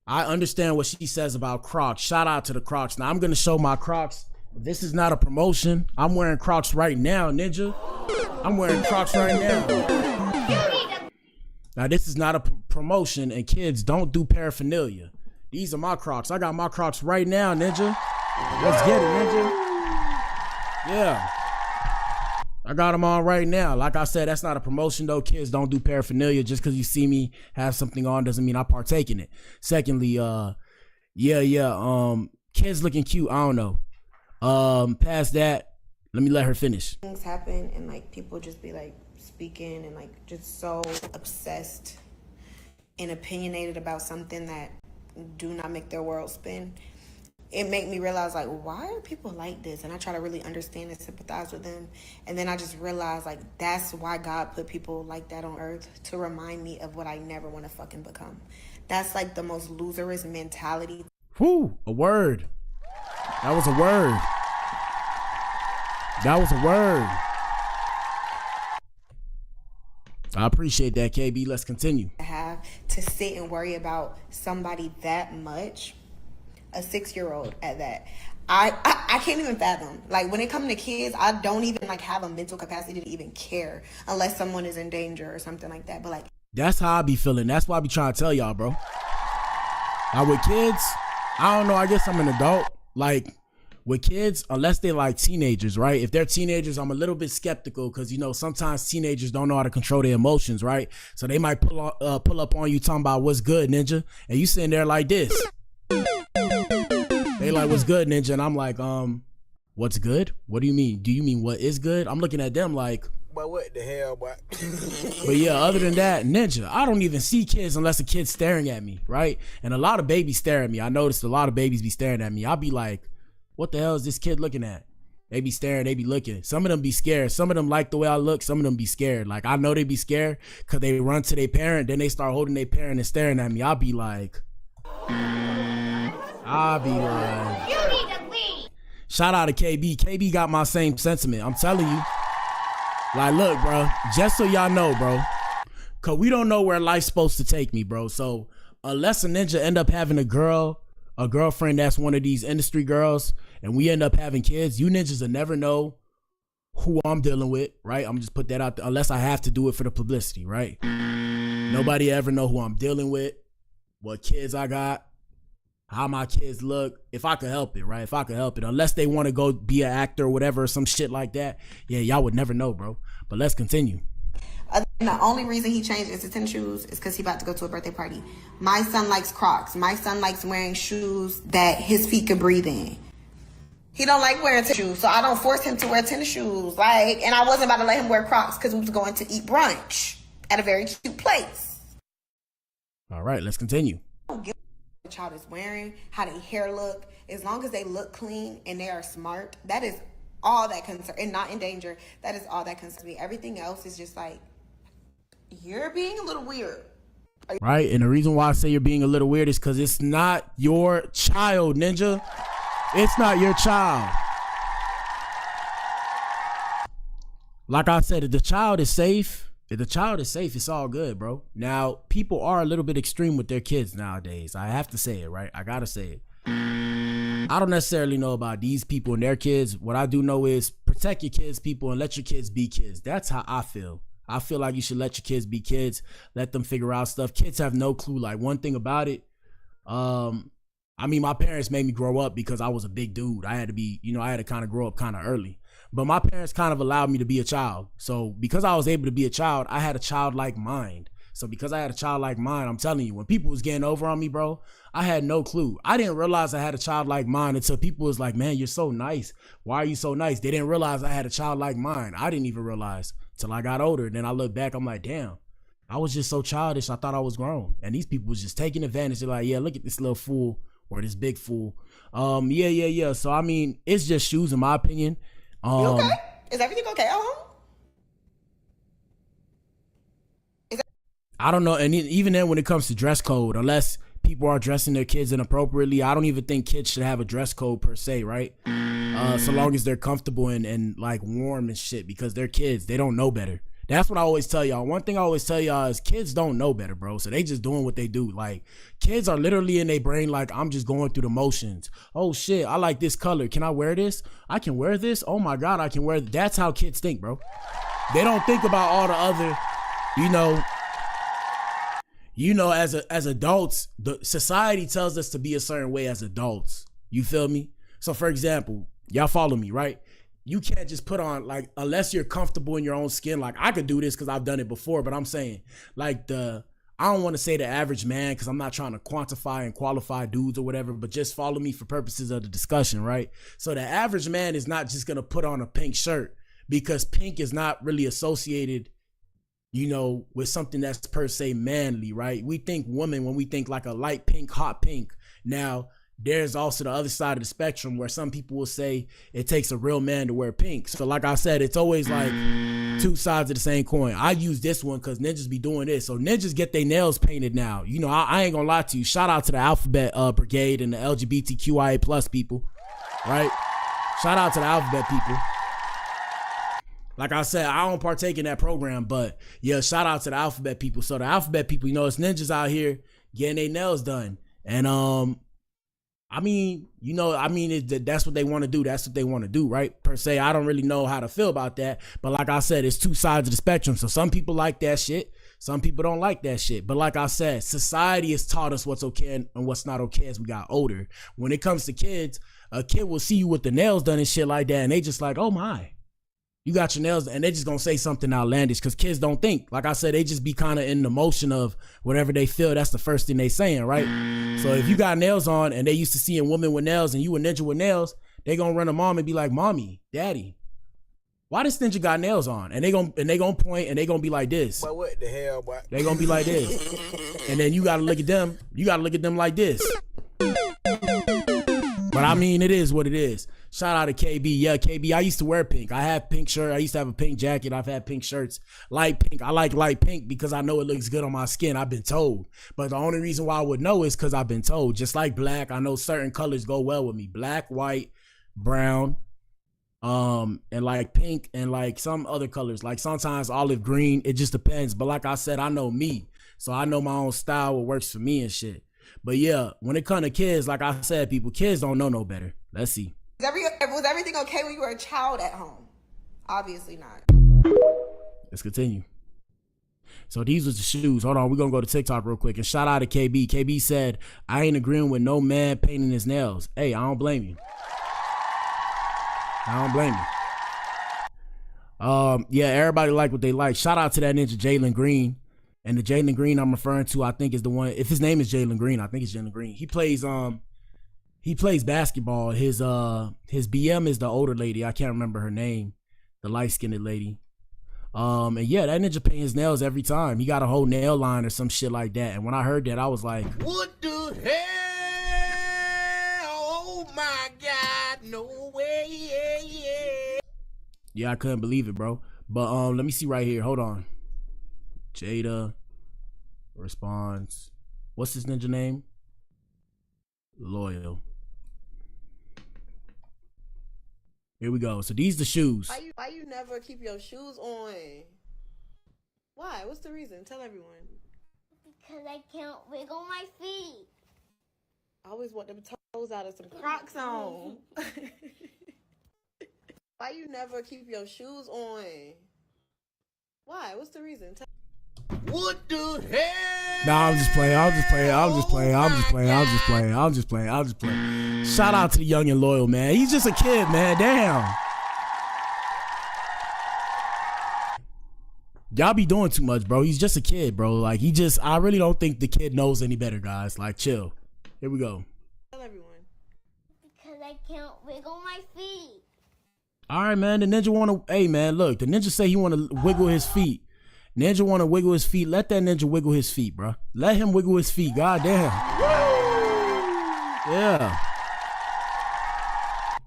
I understand what she says about Crocs. Shout out to the Crocs. Now, I'm going to show my Crocs. This is not a promotion. I'm wearing Crocs right now, ninja. I'm wearing Crocs right now. Now, this is not a promotion, and kids, don't do paraphernalia. These are my Crocs. I got my Crocs right now, ninja. Let's get it, ninja. Yeah. I got them on right now. Like I said, that's not a promotion, though. Kids, don't do paraphernalia. Just because you see me have something on doesn't mean I partake in it. Secondly, kids looking cute. I don't know. Past that, let me let her finish. Things happen and people just be speaking and just so obsessed and opinionated about something that do not make their world spin. It made me realize why are people like this? And I try to really understand and sympathize with them. And then I just realized that's why God put people like that on earth, to remind me of what I never want to fucking become. That's the most loserous mentality. Whew, a word. That was a word. That was a word. I appreciate that, KB. Let's continue. I have to sit and worry about somebody that much, a 6-year-old at that. I can't even fathom. When it comes to kids, I don't even have a mental capacity to even care unless someone is in danger or something like that. But that's how I be feeling. That's why I be trying to tell y'all, bro. With kids, I don't know. I guess I'm an adult. With kids, unless they're teenagers, right? If they're teenagers, I'm a little bit skeptical because, sometimes teenagers don't know how to control their emotions, right? So they might pull up on you talking about what's good, ninja. And you sitting there like this. They what's good, ninja? And I'm like, what's good? What do you mean? Do you mean what is good? I'm looking at them like, But what the hell, boy? but yeah, other than that, ninja, I don't even see kids unless a kid's staring at me, right? And a lot of babies stare at me. I noticed a lot of babies be staring at me. I'll be like, what the hell is this kid looking at? They be staring, they be looking. Some of them be scared. Some of them like the way I look. Some of them be scared. I know they be scared because they run to their parent. Then they start holding their parent and staring at me. I'll be like, You need to leave. Shout out to KB. KB got my same sentiment. I'm telling you. Look, bro, just so y'all know, bro, because we don't know where life's supposed to take me, bro. So unless a ninja end up having a girlfriend that's one of these industry girls, and we end up having kids, you ninjas will never know who I'm dealing with, right? I'm just put that out there, unless I have to do it for the publicity, right? Nobody ever know who I'm dealing with, what kids I got, how my kids look, if I could help it, right? If I could help it, unless they want to go be an actor or whatever, or some shit like that. Yeah, y'all would never know, bro. But let's continue. And the only reason he changed into tennis shoes is because he about to go to a birthday party. My son likes Crocs. My son likes wearing shoes that his feet can breathe in. He don't like wearing tennis shoes, so I don't force him to wear tennis shoes. And I wasn't about to let him wear Crocs because we was going to eat brunch at a very cute place. All right, let's continue. I don't give a what the child is wearing, how their hair look. As long as they look clean and they are smart, that is all that concerns, and not in danger. That is all that concerns me. Everything else is just like, you're being a little weird. Right, and the reason why I say you're being a little weird is because it's not your child, Ninja. It's not your child. Like I said, if the child is safe, it's all good, bro. Now, people are a little bit extreme with their kids nowadays. I have to say it, right? I gotta say it. I don't necessarily know about these people and their kids. What I do know is protect your kids, people, and let your kids be kids. That's how I feel. I feel like you should let your kids be kids. Let them figure out stuff. Kids have no clue. Like, one thing about it, I mean, my parents made me grow up because I was a big dude. I had to kind of grow up kind of early. But my parents kind of allowed me to be a child. So because I was able to be a child, I had a childlike mind. So because I had a childlike mind, I'm telling you, when people was getting over on me, bro, I had no clue. I didn't realize I had a childlike mind until people was like, man, you're so nice. Why are you so nice? They didn't realize I had a childlike mind. I didn't even realize till I got older. Then I look back, I'm like, damn, I was just so childish. I thought I was grown. And these people was just taking advantage. They're like, yeah, look at this little fool or this big fool. Yeah. So, I mean, it's just shoes in my opinion. You okay? Is everything okay at home? I don't know. And even then, when it comes to dress code, unless people are dressing their kids inappropriately, I don't even think kids should have a dress code per se, right? So long as they're comfortable and like warm and shit, because they're kids. They don't know better. That's what I always tell y'all. One thing I always tell y'all is kids don't know better, bro. So they just doing what they do. Like, kids are literally in their brain like, I'm just going through the motions. Oh shit, I like this color. Can I wear this? I can wear this? Oh my God, I can wear this. That's how kids think, bro. They don't think about all the other, as adults, the society tells us to be a certain way as adults. You feel me? So for example, y'all follow me, right? You can't just put on, like, unless you're comfortable in your own skin. Like, I could do this because I've done it before, but I'm saying, like, I don't want to say the average man because I'm not trying to quantify and qualify dudes or whatever, but just follow me for purposes of the discussion, right? So the average man is not just going to put on a pink shirt because pink is not really associated, with something that's per se manly, right? We think woman when we think like a light pink, hot pink. Now, there's also the other side of the spectrum where some people will say it takes a real man to wear pink. So like I said, it's always like two sides of the same coin. I use this one because ninjas be doing this. So ninjas get their nails painted now. I ain't gonna lie to you. Shout out to the Alphabet Brigade and the LGBTQIA plus people, right? Shout out to the Alphabet people. Like I said, I don't partake in that program, but yeah, shout out to the Alphabet people. So the Alphabet people, it's ninjas out here getting their nails done. And that's what they want to do. That's what they want to do, right? Per se, I don't really know how to feel about that. But like I said, it's two sides of the spectrum. So some people like that shit. Some people don't like that shit. But like I said, society has taught us what's okay and what's not okay as we got older. When it comes to kids, a kid will see you with the nails done and shit like that. And they just like, oh my, you got your nails done. And they just gonna say something outlandish because kids don't think. Like I said, they just be kind of in the motion of whatever they feel. That's the first thing they saying, right? So if you got nails on and they used to seeing women with nails and you a ninja with nails, they gonna run to mom and be like, mommy, daddy, why this ninja got nails on? And they gonna point and they gonna be like this. But what the hell, boy? They gonna be like this. And then you gotta look at them. You gotta look at them like this. But I mean, it is what it is. Shout out to KB. Yeah, KB, I used to wear pink. I have pink shirt. I used to have a pink jacket. I've had pink shirts. Light pink. I like light pink because I know it looks good on my skin. I've been told. But the only reason why I would know is because I've been told. Just like black, I know certain colors go well with me. Black, white, brown, and like pink and like some other colors. Like sometimes olive green. It just depends. But like I said, I know me. So I know my own style, what works for me and shit. But yeah, when it comes to kids, like I said, kids don't know no better. Let's see. Was everything okay when you were a child at home? Obviously not. Let's continue. So these was the shoes. Hold on, we're gonna go to TikTok real quick and shout out to KB. KB said, I ain't agreeing with no man painting his nails. Hey, I don't blame you. I don't blame you. Yeah, everybody like what they like. Shout out to that ninja Jalen Green. And the Jalen Green I'm referring to, I think is the one, if his name is Jalen Green, I think it's Jalen Green. He plays basketball. His BM is the older lady. I can't remember her name. The light-skinned lady. And yeah, that ninja paint his nails every time. He got a whole nail line or some shit like that. And when I heard that, I was like, What the hell? Oh my God, no way. yeah, I couldn't believe it, bro. But let me see right here. Hold on. Jayda responds. What's his ninja name? Loyal. Here we go. So these the shoes. Why you never keep your shoes on? Why? What's the reason? Tell everyone. Because I can't wiggle my feet. I always want them toes out of some Crocs on. Why you never keep your shoes on? Why? What's the reason? What the hell? Nah, I'm just playing. Shout out to the young and loyal, man. He's just a kid, man. Damn. Y'all be doing too much, bro. He's just a kid, bro. Like, I really don't think the kid knows any better, guys. Like, chill. Here we go. Tell everyone. Because I can't wiggle my feet. All right, man. The ninja hey, man, look. The ninja say he want to wiggle his feet. Ninja want to wiggle his feet. Let that ninja wiggle his feet, bro. Let him wiggle his feet. God damn. Yeah.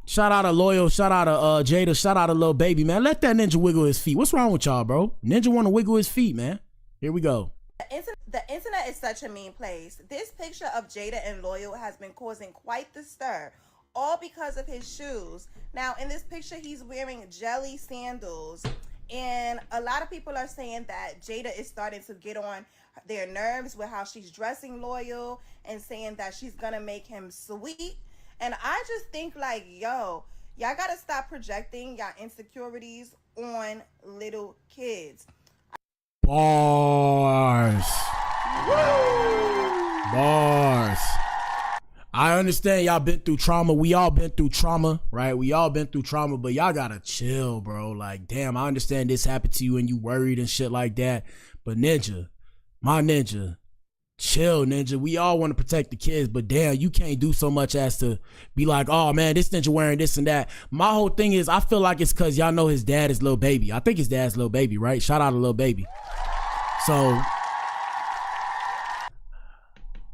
Shout out to Loyal. Shout out to Jayda. Shout out to Lil Baby, man. Let that ninja wiggle his feet. What's wrong with y'all, bro? Ninja want to wiggle his feet, man. Here we go. The internet is such a mean place. This picture of Jayda and Loyal has been causing quite the stir, all because of his shoes. Now, in this picture, he's wearing jelly sandals. And a lot of people are saying that Jayda is starting to get on their nerves with how she's dressing Loyal and saying that she's gonna make him sweet. And I just think like, yo, y'all gotta stop projecting y'all insecurities on little kids. Bars. Bars. I understand y'all been through trauma. We all been through trauma, right? We all been through trauma, but y'all gotta chill, bro. Like, damn, I understand this happened to you and you worried and shit like that. But ninja, my ninja, chill, ninja. We all want to protect the kids, but damn, you can't do so much as to be like, oh man, this ninja wearing this and that. My whole thing is, I feel like it's because y'all know his dad is Lil Baby. I think his dad's Lil Baby, right? Shout out to Lil Baby. So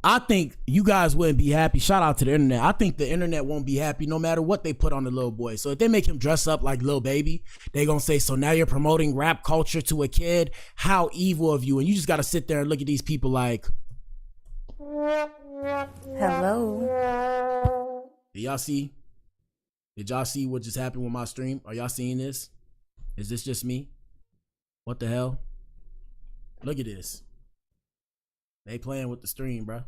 I think you guys wouldn't be happy. Shout out to the internet. I think the internet won't be happy no matter what they put on the little boy. So if they make him dress up like Lil Baby, they gonna say, so now you're promoting rap culture to a kid? How evil of you. And you just gotta sit there and look at these people like, hello. Did y'all see what just happened with my stream? Are y'all seeing this? Is this just me? What the hell? Look at this. They playing with the stream, bro.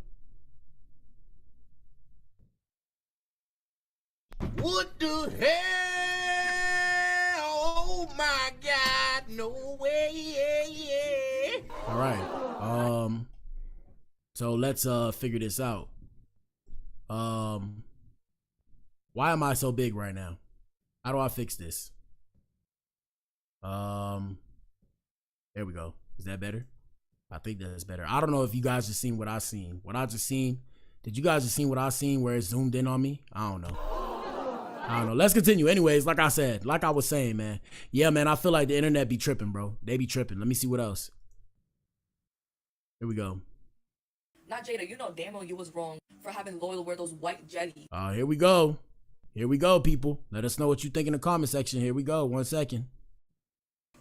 What the hell? Oh my God, no way. All right. So let's figure this out. Why am I so big right now? How do I fix this? There we go. Is that better? I think that's better. I don't know if you guys just seen what I seen. What I just seen. Did you guys just seen what I seen where it zoomed in on me? I don't know. Let's continue. Anyways, like I said, like I was saying, man. Yeah, man, I feel like the internet be tripping, bro. They be tripping. Let me see what else. Here we go. Not Jayda, you know damn well you was wrong for having Loyal wear those white jelly. Here we go. Here we go, people. Let us know what you think in the comment section. Here we go. 1 second.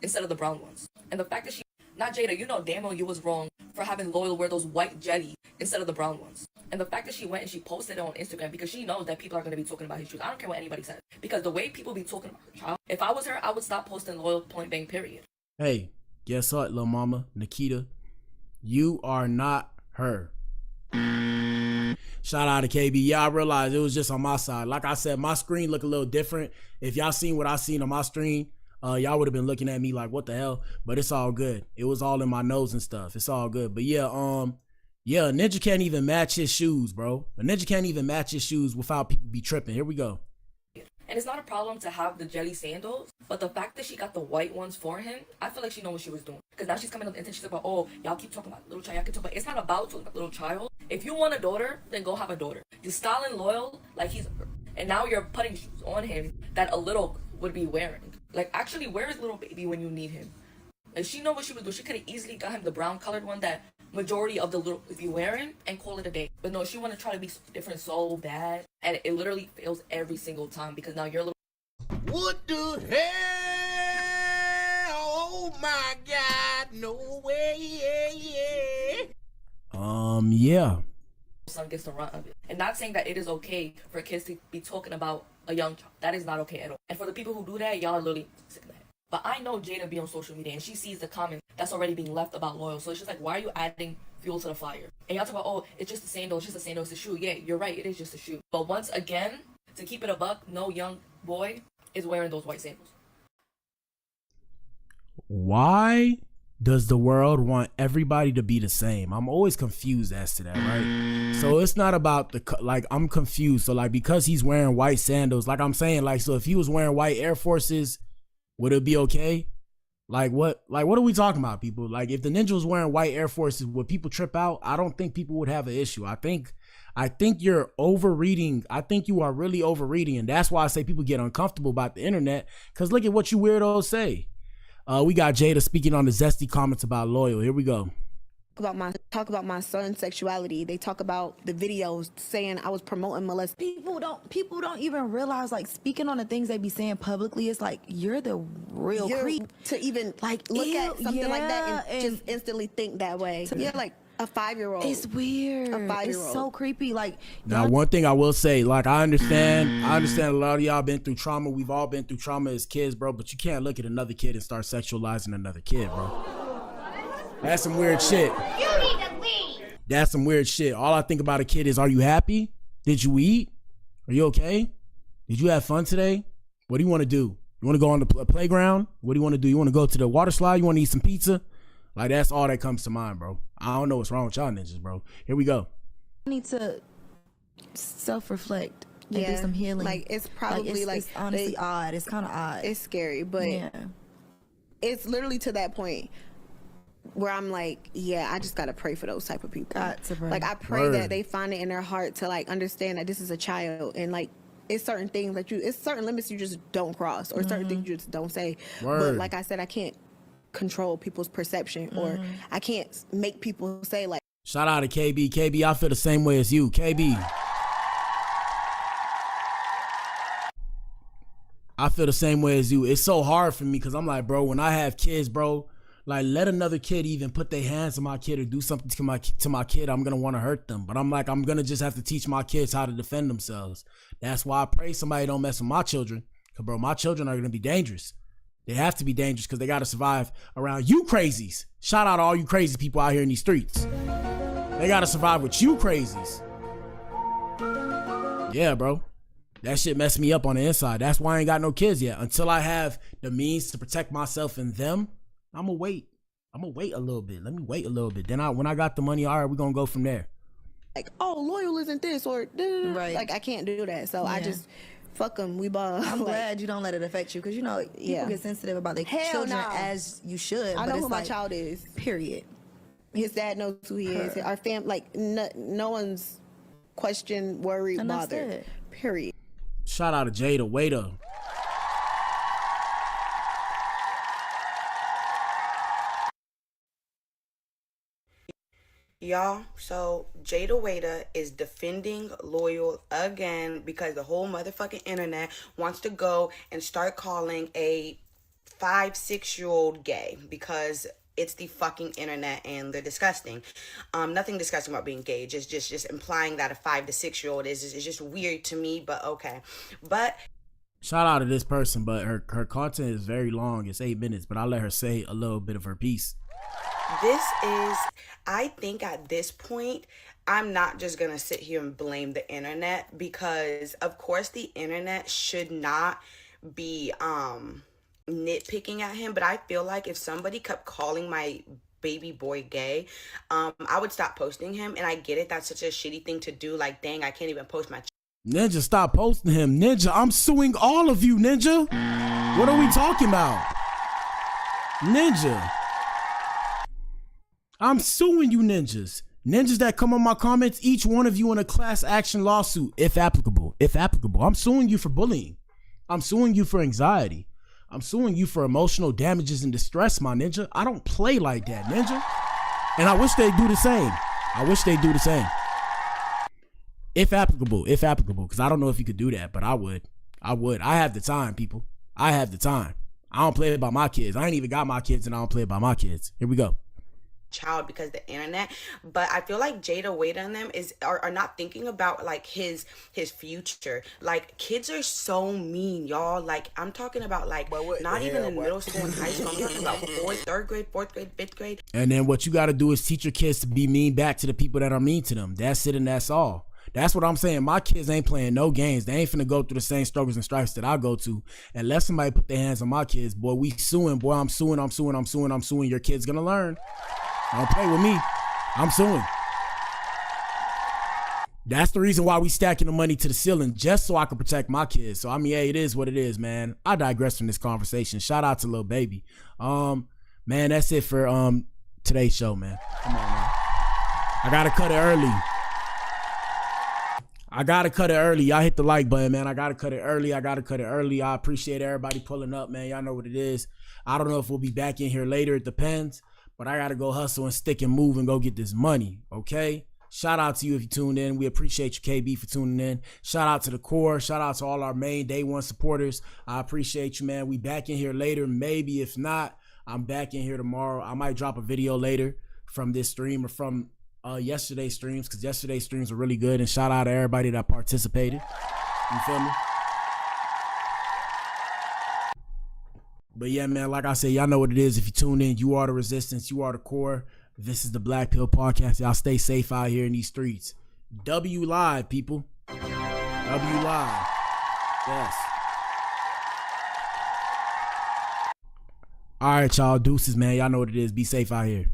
Instead of the brown ones. And the fact that not Jayda, you know damn well you was wrong for having Loyal wear those white jelly instead of the brown ones. And the fact that she went and she posted it on Instagram because she knows that people are going to be talking about his shoes. I don't care what anybody says. Because the way people be talking about her child, if I was her, I would stop posting Loyal point blank period. Hey, guess what, little mama, Nikita? You are not her. Shout out to KB. Yeah, I realized it was just on my side. Like I said, my screen look a little different. If y'all seen what I seen on my screen, y'all would have been looking at me like, what the hell? But it's all good. It was all in my nose and stuff. It's all good. But yeah, a ninja can't even match his shoes, bro. A ninja can't even match his shoes without people be tripping. Here we go. And it's not a problem to have the jelly sandals, but the fact that she got the white ones for him, I feel like she knows what she was doing. Because now she's coming up and she's like, oh, y'all keep talking about little child, y'all keep talking about. It's not about talking about little child. If you want a daughter, then go have a daughter. You're styling loyal like he's, and now you're putting shoes on him that a little would be wearing. Like, actually, where is little baby when you need him? Like, she know what she was doing. She could have easily got him the brown colored one that majority of the little be wearing and call it a day. But no, she want to try to be different so bad, and it literally fails every single time because now you're a little. What the hell? Oh my God! No way! Yeah. Son gets the runt of it, and not saying that it is okay for kids to be talking about a young child. That is not okay at all. And for the people who do that, y'all are literally sick of that. But I know Jayda be on social media and she sees the comment that's already being left about loyal. So it's just like, why are you adding fuel to the fire? And y'all talk about, oh, it's just a sandal, it's just a sandal, it's a shoe. Yeah, you're right, it is just a shoe. But once again, to keep it a buck, no young boy is wearing those white sandals. Why does the world want everybody to be the same? I'm always confused as to that, right? So it's not about like, I'm confused. So like, because he's wearing white sandals, like I'm saying, like, so if he was wearing white Air Forces, would it be okay? Like what are we talking about, people? Like, if the ninja was wearing white Air Forces, would people trip out? I don't think people would have an issue. I think you're overreading. I think you are really overreading. And that's why I say people get uncomfortable about the internet. Cause look at what you weirdos say. We got Jayda speaking on the zesty comments about loyal. Here we go. Talk about my son's sexuality. They talk about the videos saying I was promoting molestation. People don't even realize, like, speaking on the things they be saying publicly, it's like you're the real creep to even like look at something like that and just instantly think that way. Yeah, like a 5-year-old. It's weird. A 5-year-old. It's so creepy. Like, now, one thing I will say, like, I understand a lot of y'all been through trauma. We've all been through trauma as kids, bro. But you can't look at another kid and start sexualizing another kid, bro. That's some weird shit. You need to leave. That's some weird shit. All I think about a kid is, are you happy? Did you eat? Are you okay? Did you have fun today? What do you want to do? You want to go on the playground? What do you want to do? You want to go to the water slide? You want to eat some pizza? Like, that's all that comes to mind, bro. I don't know what's wrong with y'all ninjas, bro. Here we go. I need to self-reflect and do some healing. Like, it's probably it's honestly odd. It's kind of odd. It's scary, but it's literally to that point where I'm like, yeah, I just gotta pray for those type of people. Got to pray. Like, I pray that they find it in their heart to like understand that this is a child, and like, it's certain things that it's certain limits you just don't cross, or certain things you just don't say. But like I said, I can't control people's perception, or I can't make people say like. Shout out to KB. KB, I feel the same way as you. KB. I feel the same way as you. It's so hard for me because I'm like, bro, when I have kids, bro, like, let another kid even put their hands on my kid or do something to my kid, I'm gonna want to hurt them. But I'm like, I'm gonna just have to teach my kids how to defend themselves. That's why I pray somebody don't mess with my children. Cause bro, my children are gonna be dangerous. They have to be dangerous because they gotta survive around you crazies. Shout out to all you crazy people out here in these streets. They gotta survive with you crazies. Yeah, bro. That shit messed me up on the inside. That's why I ain't got no kids yet. Until I have the means to protect myself and them, I'm gonna wait. I'm gonna wait a little bit. Let me wait a little bit. Then when I got the money, all right, we're gonna go from there. Like, oh, loyal isn't this, or right. Like, I can't do that. So I just fuck them. We ball. I'm glad you don't let it affect you, because you know people get sensitive about their children as you should. I know who my child is. Period. His dad knows who he is. Our family, like, no one's questioned, worried, bothered. Period. Shout out to Jayda. Waiter. Y'all, so Jayda is defending Loyal again because the whole motherfucking internet wants to go and start calling a 5-6-year-old gay because it's the fucking internet and they're disgusting. Nothing disgusting about being gay. Just implying that a 5 to 6-year-old is just weird to me, but okay. But shout out to this person, but her content is very long. It's 8 minutes, but I'll let her say a little bit of her piece. I think at this point, I'm not just gonna sit here and blame the internet, because of course the internet should not be nitpicking at him, but I feel like if somebody kept calling my baby boy gay, I would stop posting him. And I get it, that's such a shitty thing to do. Like, dang, I can't even post my Ninja, stop posting him. Ninja, I'm suing all of you, Ninja. What are we talking about? Ninja. I'm suing you ninjas. Ninjas that come on my comments, each one of you in a class action lawsuit, if applicable. If applicable. I'm suing you for bullying. I'm suing you for anxiety. I'm suing you for emotional damages and distress, my ninja. I don't play like that, ninja. And I wish they'd do the same. I wish they'd do the same. If applicable, because I don't know if you could do that, but I would. I have the time, people. I have the time. I don't play about my kids. I ain't even got my kids and I don't play about my kids. Here we go. child because the internet. But I feel like Jayda Cheaves and them are not thinking about like his future. Like kids are so mean, y'all. Like I'm talking about like not even in middle school and high school. I'm talking about third grade, fourth grade, fifth grade. And then what you got to do is teach your kids to be mean back to the people that are mean to them. That's it and that's all. That's what I'm saying. My kids ain't playing no games. They ain't finna go through the same struggles and stripes that I go to. Unless somebody put their hands on my kids, boy, we suing. Boy, I'm suing. Your kid's gonna learn. Don't play with me. I'm suing. That's the reason why we stacking the money to the ceiling, just so I can protect my kids. So I mean, hey, it is what it is, man. I digress from this conversation. Shout out to Lil Baby. Man, that's it for today's show, man. Come on, man. I gotta cut it early. Y'all hit the like button, man. I gotta cut it early. I appreciate everybody pulling up, man. Y'all know what it is. I don't know if we'll be back in here later. It depends. But I gotta go hustle and stick and move and go get this money, okay? Shout out to you if you tuned in. We appreciate you, KB, for tuning in. Shout out to the core. Shout out to all our main day one supporters. I appreciate you, man. We back in here later. Maybe if not, I'm back in here tomorrow. I might drop a video later from this stream or from yesterday's streams, because yesterday's streams were really good. And shout out to everybody that participated. You feel me? But yeah, man, like I said, y'all know what it is. If you tune in, you are the resistance. You are the core. This is the Black Pill Podcast. Y'all stay safe out here in these streets. W Live, people. W Live. Yes. All right, y'all. Deuces, man. Y'all know what it is. Be safe out here.